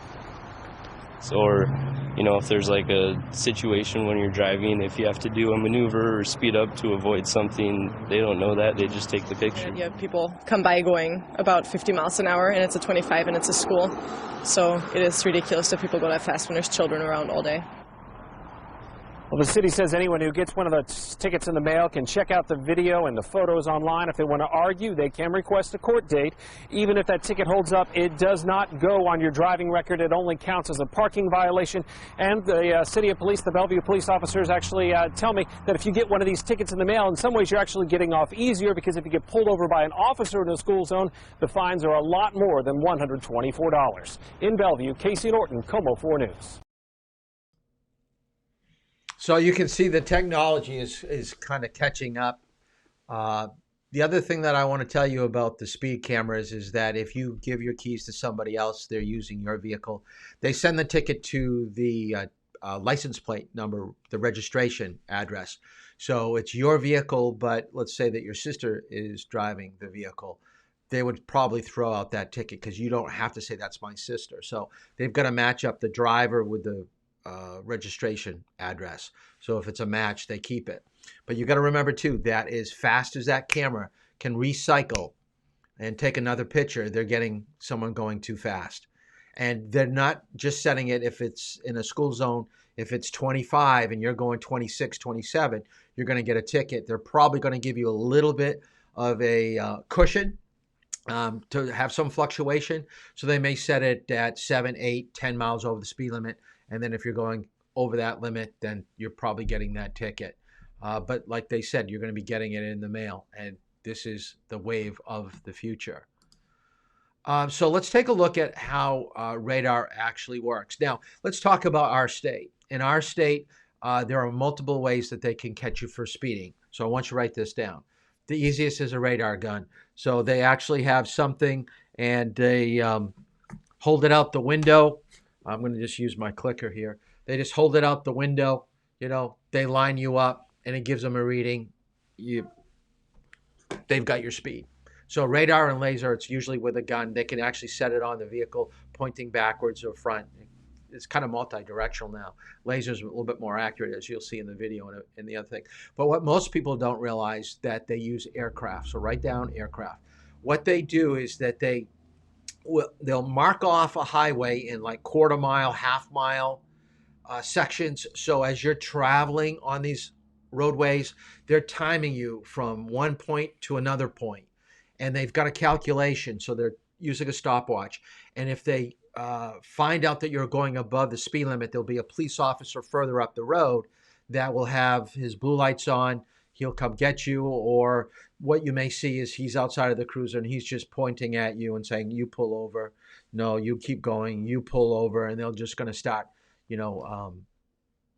Or, you know, if there's like a situation when you're driving, if you have to do a maneuver or speed up to avoid something, they don't know that, they just take the picture. You have people come by going about 50 miles an hour, and it's a 25 and it's a school. So it is ridiculous that people go that fast when there's children around all day. Well, the city says anyone who gets one of the tickets in the mail can check out the video and the photos online. If they want to argue, they can request a court date. Even if that ticket holds up, it does not go on your driving record. It only counts as a parking violation. And the city of police, the Bellevue police officers actually tell me that if you get one of these tickets in the mail, in some ways you're actually getting off easier, because if you get pulled over by an officer in a school zone, the fines are a lot more than $124. In Bellevue, Casey Norton, KOMO 4 News. So you can see the technology is kind of catching up. The other thing that I want to tell you about the speed cameras is that if you give your keys to somebody else, they're using your vehicle. They send the ticket to the license plate number, the registration address. So it's your vehicle, but let's say that your sister is driving the vehicle. They would probably throw out that ticket because you don't have to say that's my sister. So they've got to match up the driver with the registration address. So if it's a match, they keep it. But you got to remember too, that as fast as that camera can recycle and take another picture, they're getting someone going too fast. And they're not just setting it if it's in a school zone. If it's 25 and you're going 26, 27, you're going to get a ticket. They're probably going to give you a little bit of a cushion to have some fluctuation. So they may set it at 7, 8, 10 miles over the speed limit. And then if you're going over that limit, then you're probably getting that ticket. But like they said, you're going to be getting it in the mail. And this is the wave of the future. So let's take a look at how radar actually works. Now, let's talk about our state. In our state, there are multiple ways that they can catch you for speeding. So I want you to write this down. the easiest is a radar gun. So they actually have something, and they hold it out the window. I'm going to just use my clicker here. They just hold it out the window. They line you up, and it gives them a reading. They've got your speed. So radar and laser, it's usually with a gun. They can actually set it on the vehicle, pointing backwards or front. It's kind of multi-directional now. Laser's a little bit more accurate, as you'll see in the video and the other thing. But what most people don't realize, that they use aircraft. So write down aircraft. What they do is that they'll mark off a highway in like quarter mile, half mile sections. So as you're traveling on these roadways, they're timing you from one point to another point. And they've got a calculation, so they're using a stopwatch. And if they find out that you're going above the speed limit, there'll be a police officer further up the road that will have his blue lights on. He'll come get you, or what you may see is he's outside of the cruiser and he's just pointing at you and saying, you pull over. No, you keep going, you pull over, and they're just going to start,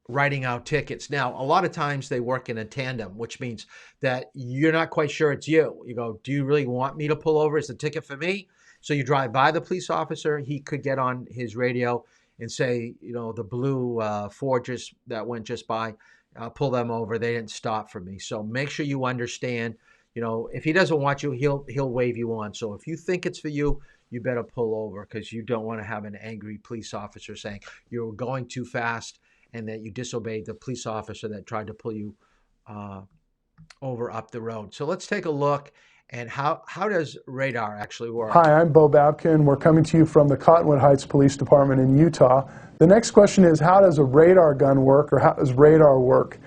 writing out tickets. Now, a lot of times they work in a tandem, which means that you're not quite sure it's you. You go, do you really want me to pull over? Is the ticket for me? So you drive by the police officer. He could get on his radio and say, the blue Ford that went just by, pull them over. They didn't stop for me. So make sure you understand, if he doesn't want you, he'll wave you on. So if you think it's for you, you better pull over, because you don't want to have an angry police officer saying you're going too fast and that you disobeyed the police officer that tried to pull you over up the road. So let's take a look. And how does radar actually work? Hi, I'm Bo Babkin. We're coming to you from the Cottonwood Heights Police Department in Utah. The next question is, how does a radar gun work, or how does radar work?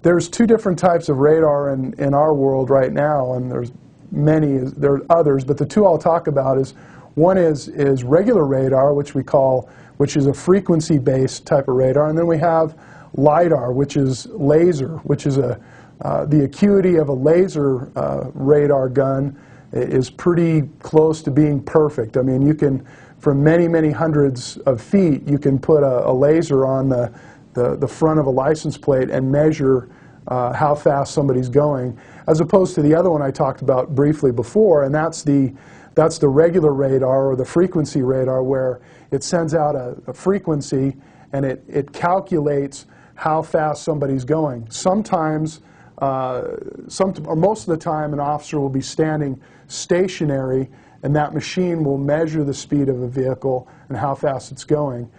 There's two different types of radar in our world right now, and there are others, but the two I'll talk about is, one is regular radar, which is a frequency-based type of radar, and then we have LiDAR, which is laser, which is the acuity of a laser radar gun is pretty close to being perfect. I mean, you can, from many, many hundreds of feet, you can put a laser on the front of a license plate and measure how fast somebody's going, as opposed to the other one I talked about briefly before, and that's the regular radar, or the frequency radar, where it sends out a frequency and it calculates how fast somebody's going. Sometimes, or most of the time, an officer will be standing stationary, and that machine will measure the speed of a vehicle and how fast it's going.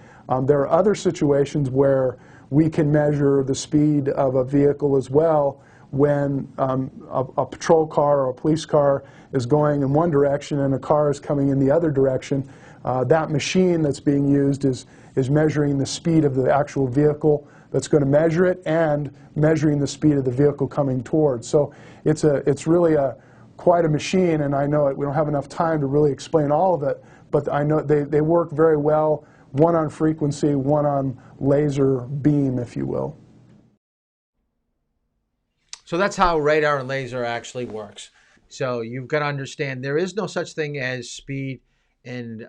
There are other situations where we can measure the speed of a vehicle as well, when a patrol car or a police car is going in one direction and a car is coming in the other direction. That machine that's being used is measuring the speed of the actual vehicle that's going to measure it, and measuring the speed of the vehicle coming towards. So it's really quite a machine, and I know we don't have enough time to really explain all of it, but I know they work very well, one on frequency, one on laser beam, if you will. So that's how radar and laser actually works. So you've got to understand, there is no such thing as speed and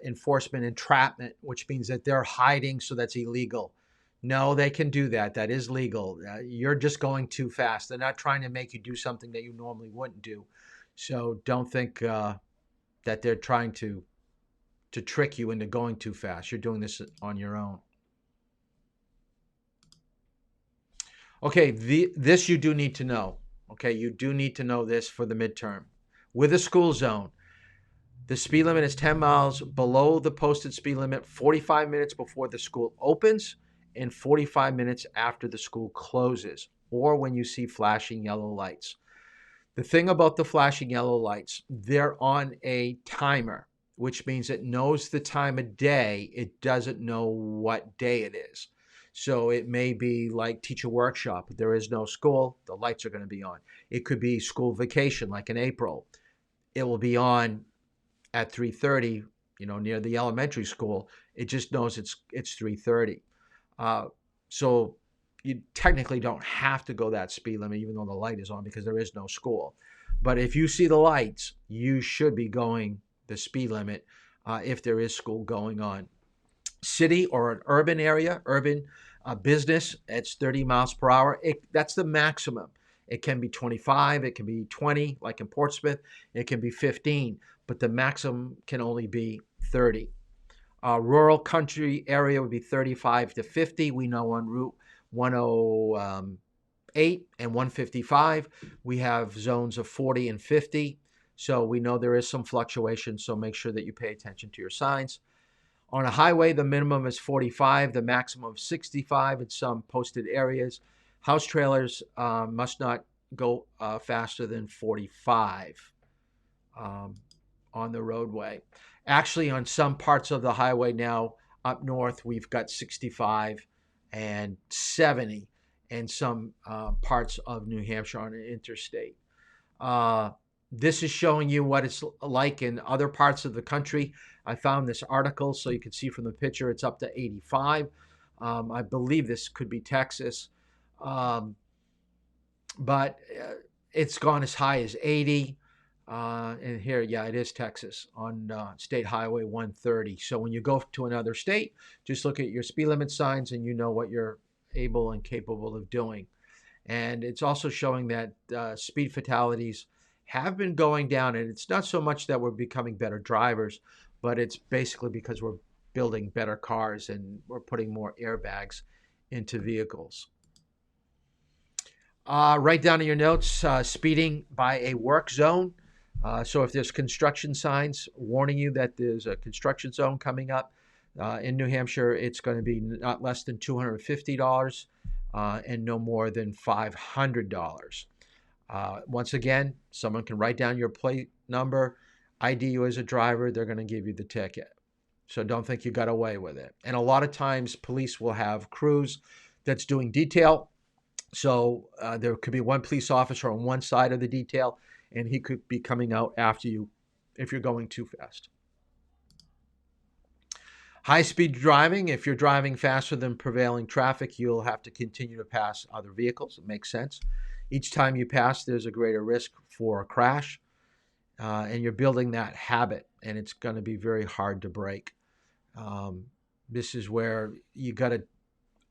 enforcement entrapment, which means that they're hiding, so that's illegal. No, they can do that. That is legal. You're just going too fast. They're not trying to make you do something that you normally wouldn't do. So don't think that they're trying to trick you into going too fast. You're doing this on your own. Okay, this you do need to know. Okay, you do need to know this for the midterm. With a school zone, the speed limit is 10 miles below the posted speed limit 45 minutes before the school opens and 45 minutes after the school closes, or when you see flashing yellow lights. The thing about the flashing yellow lights, they're on a timer, which means it knows the time of day. It doesn't know what day it is. So it may be like teacher workshop. There is no school. The lights are going to be on. It could be school vacation, like in April. It will be on at 3:30, near the elementary school. It just knows it's 3:30. So you technically don't have to go that speed limit, even though the light is on, because there is no school. But if you see the lights, you should be going the speed limit if there is school going on. City or an urban area, urban business, it's 30 miles per hour. That's the maximum. It can be 25, it can be 20, like in Portsmouth, it can be 15, but the maximum can only be 30. Rural country area would be 35 to 50. We know on Route 108 and 155, we have zones of 40 and 50. So we know there is some fluctuation, so make sure that you pay attention to your signs. On a highway, the minimum is 45, the maximum is 65 in some posted areas. House trailers must not go faster than 45 on the roadway. Actually, on some parts of the highway now up north, we've got 65 and 70 in some parts of New Hampshire on an interstate. This is showing you what it's like in other parts of the country. I found this article so you can see from the picture it's up to 85. I believe this could be Texas. But it's gone as high as 80. And here, yeah, it is Texas on State Highway 130. So when you go to another state, just look at your speed limit signs and you know what you're able and capable of doing. And it's also showing that speed fatalities have been going down, and it's not so much that we're becoming better drivers, but it's basically because we're building better cars and we're putting more airbags into vehicles. Write down in your notes, speeding by a work zone. So if there's construction signs warning you that there's a construction zone coming up in New Hampshire, it's going to be not less than $250 and no more than $500. Once again, someone can write down your plate number, ID you as a driver, they're going to give you the ticket. So don't think you got away with it. And a lot of times police will have crews that's doing detail. So there could be one police officer on one side of the detail, and he could be coming out after you if you're going too fast. High-speed driving, if you're driving faster than prevailing traffic, you'll have to continue to pass other vehicles. It makes sense. Each time you pass, there's a greater risk for a crash, and you're building that habit, and it's going to be very hard to break. This is where you got to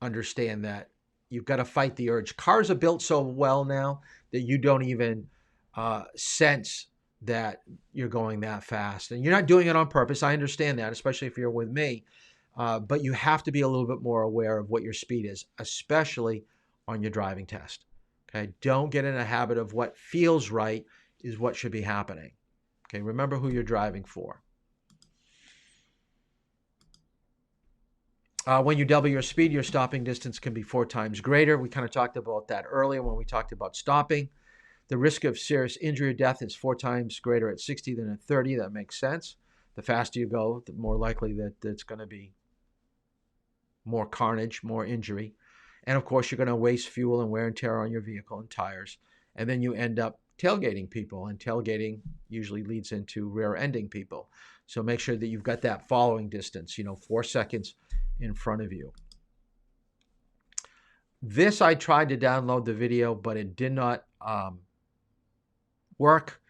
understand that you've got to fight the urge. Cars are built so well now that you don't even sense that you're going that fast. And you're not doing it on purpose. I understand that, especially if you're with me. But you have to be a little bit more aware of what your speed is, especially on your driving test. Okay, don't get in a habit of what feels right is what should be happening. Okay, remember who you're driving for. When you double your speed, your stopping distance can be 4 times greater. We kind of talked about that earlier when we talked about stopping. The risk of serious injury or death is 4 times greater at 60 than at 30. That makes sense. The faster you go, the more likely that it's going to be more carnage, more injury. And of course, you're going to waste fuel and wear and tear on your vehicle and tires. And then you end up tailgating people, and tailgating usually leads into rear-ending people. So make sure that you've got that following distance, 4 seconds in front of you. This, I tried to download the video, but it did not work.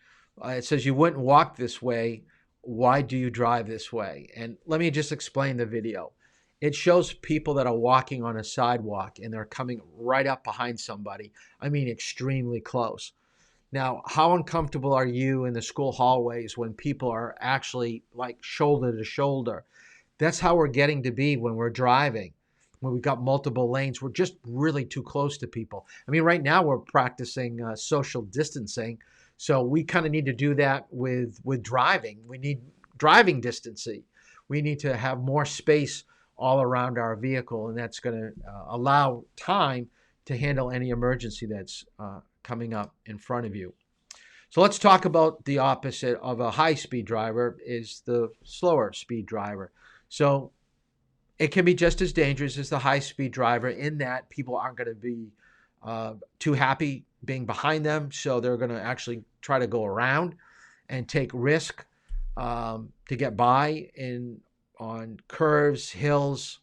It says you wouldn't walk this way. Why do you drive this way? And let me just explain the video. It shows people that are walking on a sidewalk and they're coming right up behind somebody. I mean, extremely close. Now, how uncomfortable are you in the school hallways when people are actually like shoulder to shoulder? That's how we're getting to be when we're driving. When we've got multiple lanes, we're just really too close to people. I mean, right now we're practicing social distancing. So we kind of need to do that with driving. We need driving distancing. We need to have more space all around our vehicle, and that's going to allow time to handle any emergency that's coming up in front of you. So let's talk about the opposite of a high-speed driver is the slower speed driver. So it can be just as dangerous as the high-speed driver in that people aren't going to be too happy being behind them, so they're going to actually try to go around and take risk to get by on curves, hills,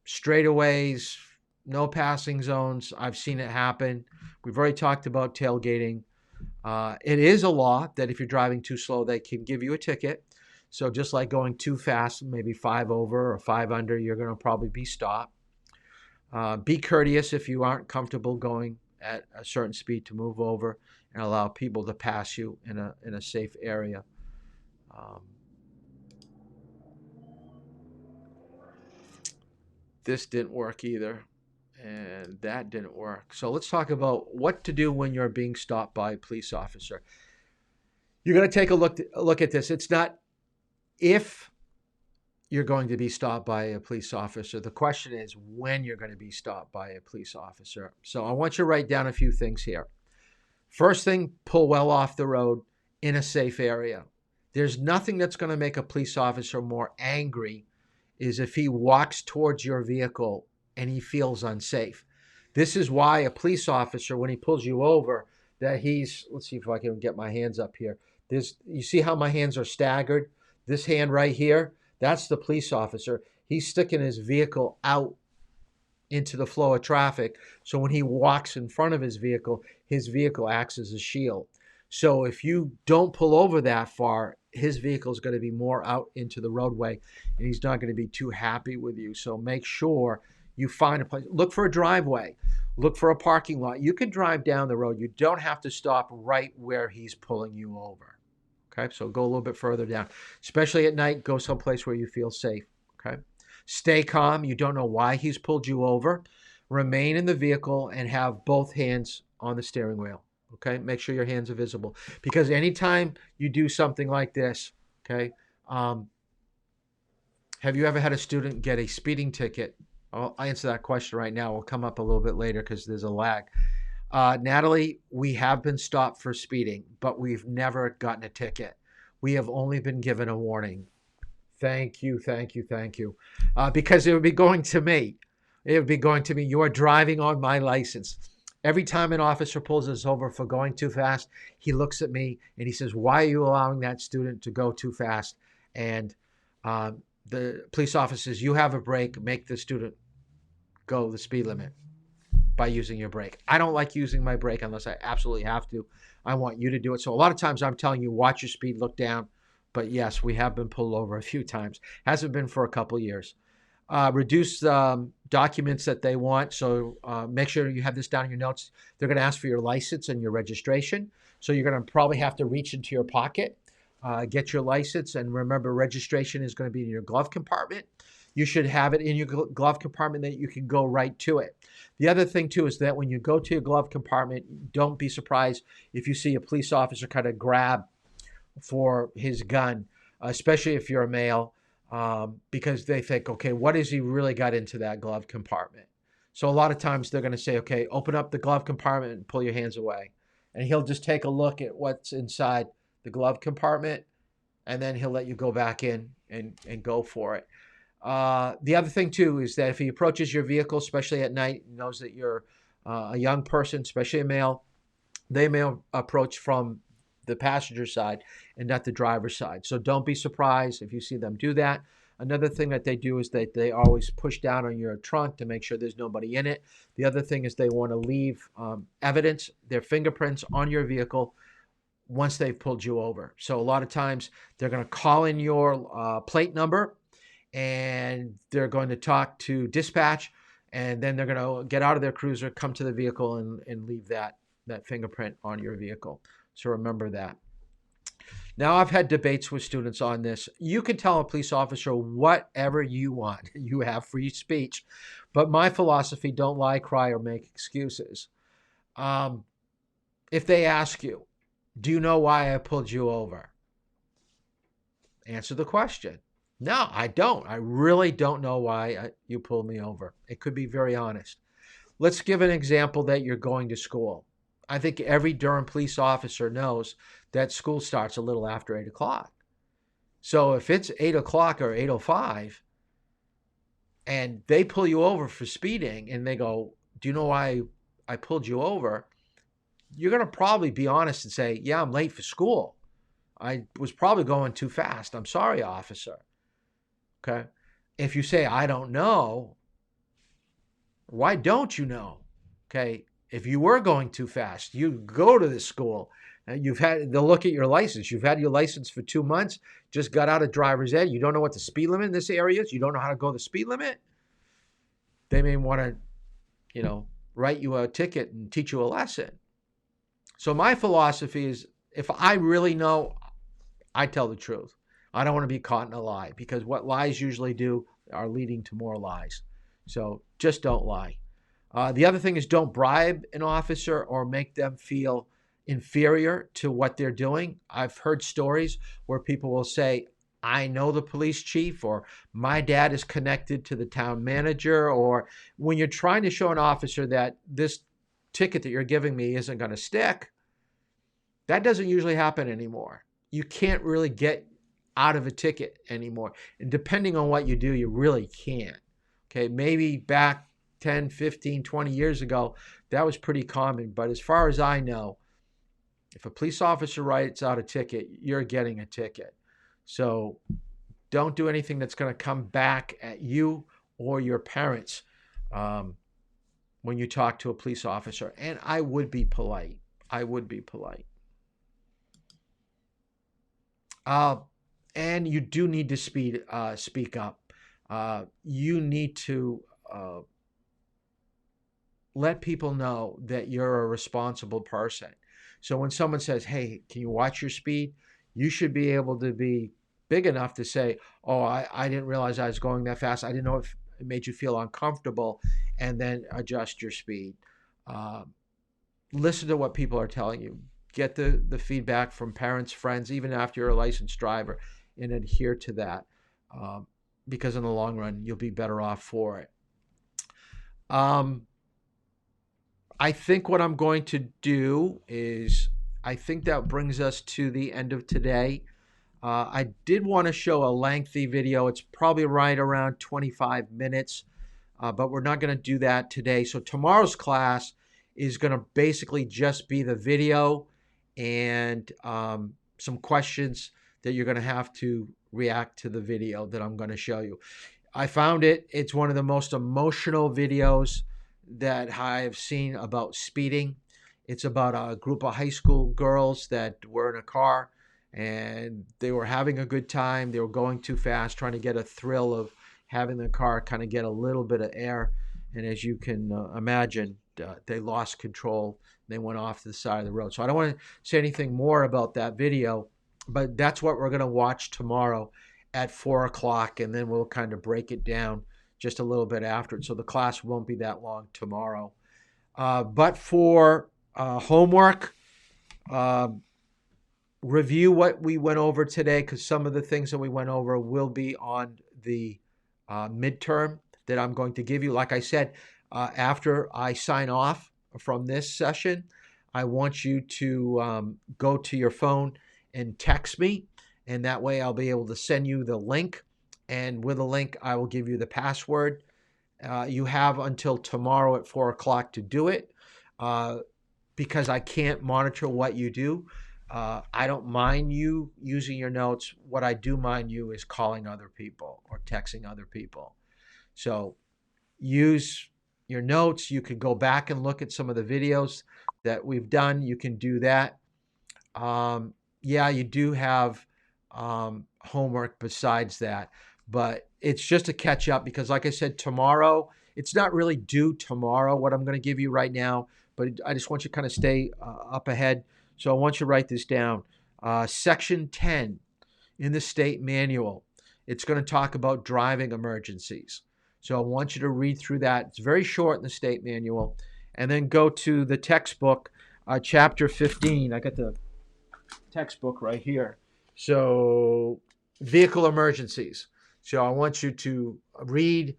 straightaways, no passing zones. I've seen it happen. We've already talked about tailgating. It is a law that if you're driving too slow, they can give you a ticket. So just like going too fast, maybe 5 over or 5 under, you're going to probably be stopped. Be courteous if you aren't comfortable going at a certain speed to move over and allow people to pass you in a safe area. This didn't work either, and that didn't work. So let's talk about what to do when you're being stopped by a police officer. You're going to take a look at this. It's not if you're going to be stopped by a police officer. The question is when you're going to be stopped by a police officer. So I want you to write down a few things here. First thing, pull well off the road in a safe area. There's nothing that's going to make a police officer more angry is if he walks towards your vehicle and he feels unsafe. This is why a police officer, when he pulls you over, that he's, let's see if I can get my hands up here. You see how my hands are staggered? This hand right here, that's the police officer. He's sticking his vehicle out into the flow of traffic. So when he walks in front of his vehicle acts as a shield. So if you don't pull over that far, his vehicle is going to be more out into the roadway and he's not going to be too happy with you. So make sure you find a place. Look for a driveway. Look for a parking lot. You can drive down the road. You don't have to stop right where he's pulling you over. Okay, so go a little bit further down. Especially at night, go someplace where you feel safe. Okay, stay calm. You don't know why he's pulled you over. Remain in the vehicle and have both hands on the steering wheel. Okay, make sure your hands are visible. Because anytime you do something like this, okay, have you ever had a student get a speeding ticket? I'll answer that question right now. We'll come up a little bit later because there's a lag. Natalie, we have been stopped for speeding, but we've never gotten a ticket. We have only been given a warning. Thank you, thank you, thank you. Because it would be going to me. It would be going to me. You are driving on my license. Every time an officer pulls us over for going too fast, he looks at me and he says, why are you allowing that student to go too fast? And the police officer says, you have a brake, make the student go the speed limit by using your brake. I don't like using my brake unless I absolutely have to. I want you to do it. So a lot of times I'm telling you, watch your speed, look down. But yes, we have been pulled over a few times. Hasn't been for a couple years. Reduce documents that they want. So make sure you have this down in your notes. They're going to ask for your license and your registration. So you're going to probably have to reach into your pocket, get your license. And remember, registration is going to be in your glove compartment. You should have it in your glove compartment that you can go right to it. The other thing, too, is that when you go to your glove compartment, don't be surprised if you see a police officer kind of grab for his gun, especially if you're a male. Because they think, okay, what has he really got into that glove compartment? So a lot of times they're going to say, okay, open up the glove compartment and pull your hands away. And he'll just take a look at what's inside the glove compartment, and then he'll let you go back in and go for it. The other thing, too, is that if he approaches your vehicle, especially at night, knows that you're a young person, especially a male, they may approach from the passenger side and not the driver's side. So don't be surprised if you see them do that. Another thing that they do is that they always push down on your trunk to make sure there's nobody in it. The other thing is they want to leave evidence, their fingerprints on your vehicle once they've pulled you over. So a lot of times they're going to call in your plate number and they're going to talk to dispatch, and then they're going to get out of their cruiser, come to the vehicle and leave that fingerprint on your vehicle. So remember that. Now, I've had debates with students on this. You can tell a police officer whatever you want. You have free speech. But my philosophy, don't lie, cry, or make excuses. If they ask you, do you know why I pulled you over? Answer the question. No, I don't. I really don't know why you pulled me over. It could be very honest. Let's give an example that you're going to school. I think every Durham police officer knows that school starts a little after 8 o'clock. So if it's 8 o'clock or 8:05 and they pull you over for speeding and they go, do you know why I pulled you over? You're going to probably be honest and say, yeah, I'm late for school. I was probably going too fast. I'm sorry, officer. Okay. If you say, I don't know, why don't you know? Okay. If you were going too fast, you go to this school and they'll look at your license. You've had your license for 2 months, just got out of driver's ed. You don't know what the speed limit in this area is. You don't know how to go the speed limit. They may want to, write you a ticket and teach you a lesson. So my philosophy is, if I really know, I tell the truth. I don't want to be caught in a lie, because what lies usually do are leading to more lies. So just don't lie. The other thing is, don't bribe an officer or make them feel inferior to what they're doing. I've heard stories where people will say, I know the police chief, or my dad is connected to the town manager, or when you're trying to show an officer that this ticket that you're giving me isn't going to stick, that doesn't usually happen anymore. You can't really get out of a ticket anymore. And depending on what you do, you really can't. Okay, maybe back 10, 15, 20 years ago, that was pretty common. But as far as I know, if a police officer writes out a ticket, you're getting a ticket. So don't do anything that's going to come back at you or your parents when you talk to a police officer. And I would be polite. I would be polite. And you do need to speak up. You need to let people know that you're a responsible person. So when someone says, hey, can you watch your speed? You should be able to be big enough to say, oh, I didn't realize I was going that fast. I didn't know if it made you feel uncomfortable, and then adjust your speed. Listen to what people are telling you. Get the feedback from parents, friends, even after you're a licensed driver, and adhere to that, because in the long run, you'll be better off for it. I think what I'm going to do is, I think that brings us to the end of today. I did want to show a lengthy video. It's probably right around 25 minutes, but we're not going to do that today. So tomorrow's class is going to basically just be the video and some questions that you're going to have to react to the video that I'm going to show you. I found it's one of the most emotional videos that I've seen about speeding. It's about a group of high school girls that were in a car and they were having a good time. They were going too fast, trying to get a thrill of having the car kind of get a little bit of air. And as you can imagine, they lost control. They went off to the side of the road. So I don't want to say anything more about that video, but that's what we're going to watch tomorrow at 4 o'clock. And then we'll kind of break it down just a little bit after it. So the class won't be that long tomorrow. But for homework, review what we went over today, because some of the things that we went over will be on the midterm that I'm going to give you. Like I said, after I sign off from this session, I want you to go to your phone and text me, and that way I'll be able to send you the link. And with a link, I will give you the password. You have until tomorrow at 4 o'clock to do it, because I can't monitor what you do. I don't mind you using your notes. What I do mind you is calling other people or texting other people. So use your notes. You can go back and look at some of the videos that we've done. You can do that. Yeah, you do have homework besides that, but it's just a catch up, because like I said, tomorrow, it's not really due tomorrow what I'm going to give you right now, but I just want you to kind of stay up ahead. So I want you to write this down. Section 10 in the state manual, it's going to talk about driving emergencies. So I want you to read through that. It's very short in the state manual. And then go to the textbook, chapter 15. I got the textbook right here. So vehicle emergencies. So I want you to read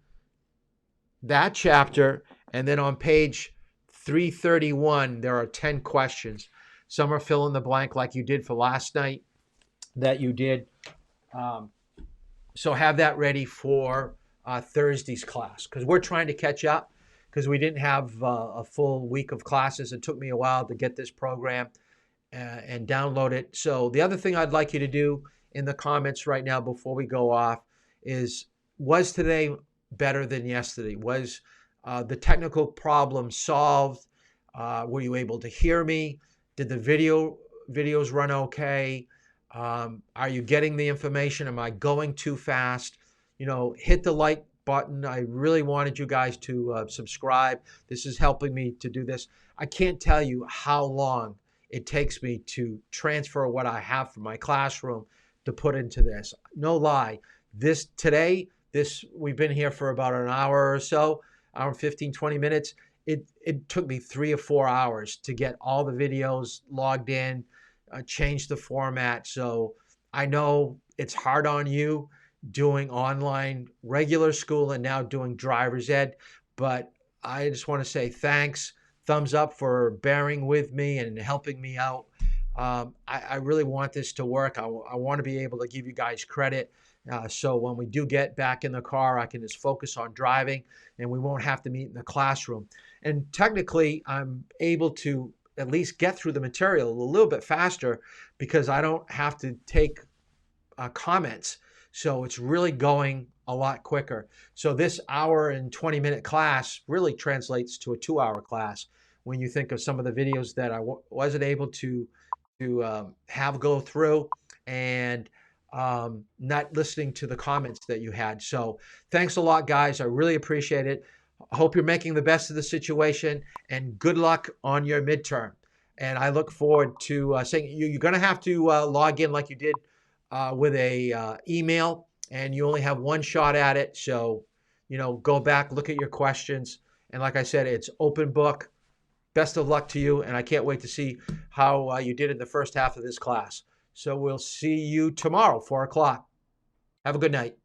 that chapter, and then on page 331, there are 10 questions. Some are fill in the blank like you did for last night that you did. So have that ready for Thursday's class, because we're trying to catch up, because we didn't have a full week of classes. It took me a while to get this program and download it. So the other thing I'd like you to do in the comments right now before we go off is, was today better than yesterday? Was the technical problem solved? Were you able to hear me? Did the videos run okay? Are you getting the information? Am I going too fast? You know, hit the like button. I really wanted you guys to subscribe. This is helping me to do this. I can't tell you how long it takes me to transfer what I have from my classroom to put into this. No lie. We've been here for about an hour or so, hour and 15, 20 minutes. It took me 3 or 4 hours to get all the videos logged in, change the format. So I know it's hard on you doing online regular school and now doing driver's ed, but I just want to say thanks. Thumbs up for bearing with me and helping me out. I really want this to work. I want to be able to give you guys credit. So when we do get back in the car, I can just focus on driving and we won't have to meet in the classroom. And technically, I'm able to at least get through the material a little bit faster because I don't have to take comments. So it's really going a lot quicker. So this hour and 20-minute class really translates to a 2-hour class when you think of some of the videos that I wasn't able to have go through and not listening to the comments that you had. So thanks a lot, guys. I really appreciate it. I hope you're making the best of the situation and good luck on your midterm. And I look forward to saying you're going to have to log in like you did with a email, and you only have one shot at it. So, go back, look at your questions. And like I said, it's open book. Best of luck to you. And I can't wait to see how you did in the first half of this class. So we'll see you tomorrow, 4 o'clock. Have a good night.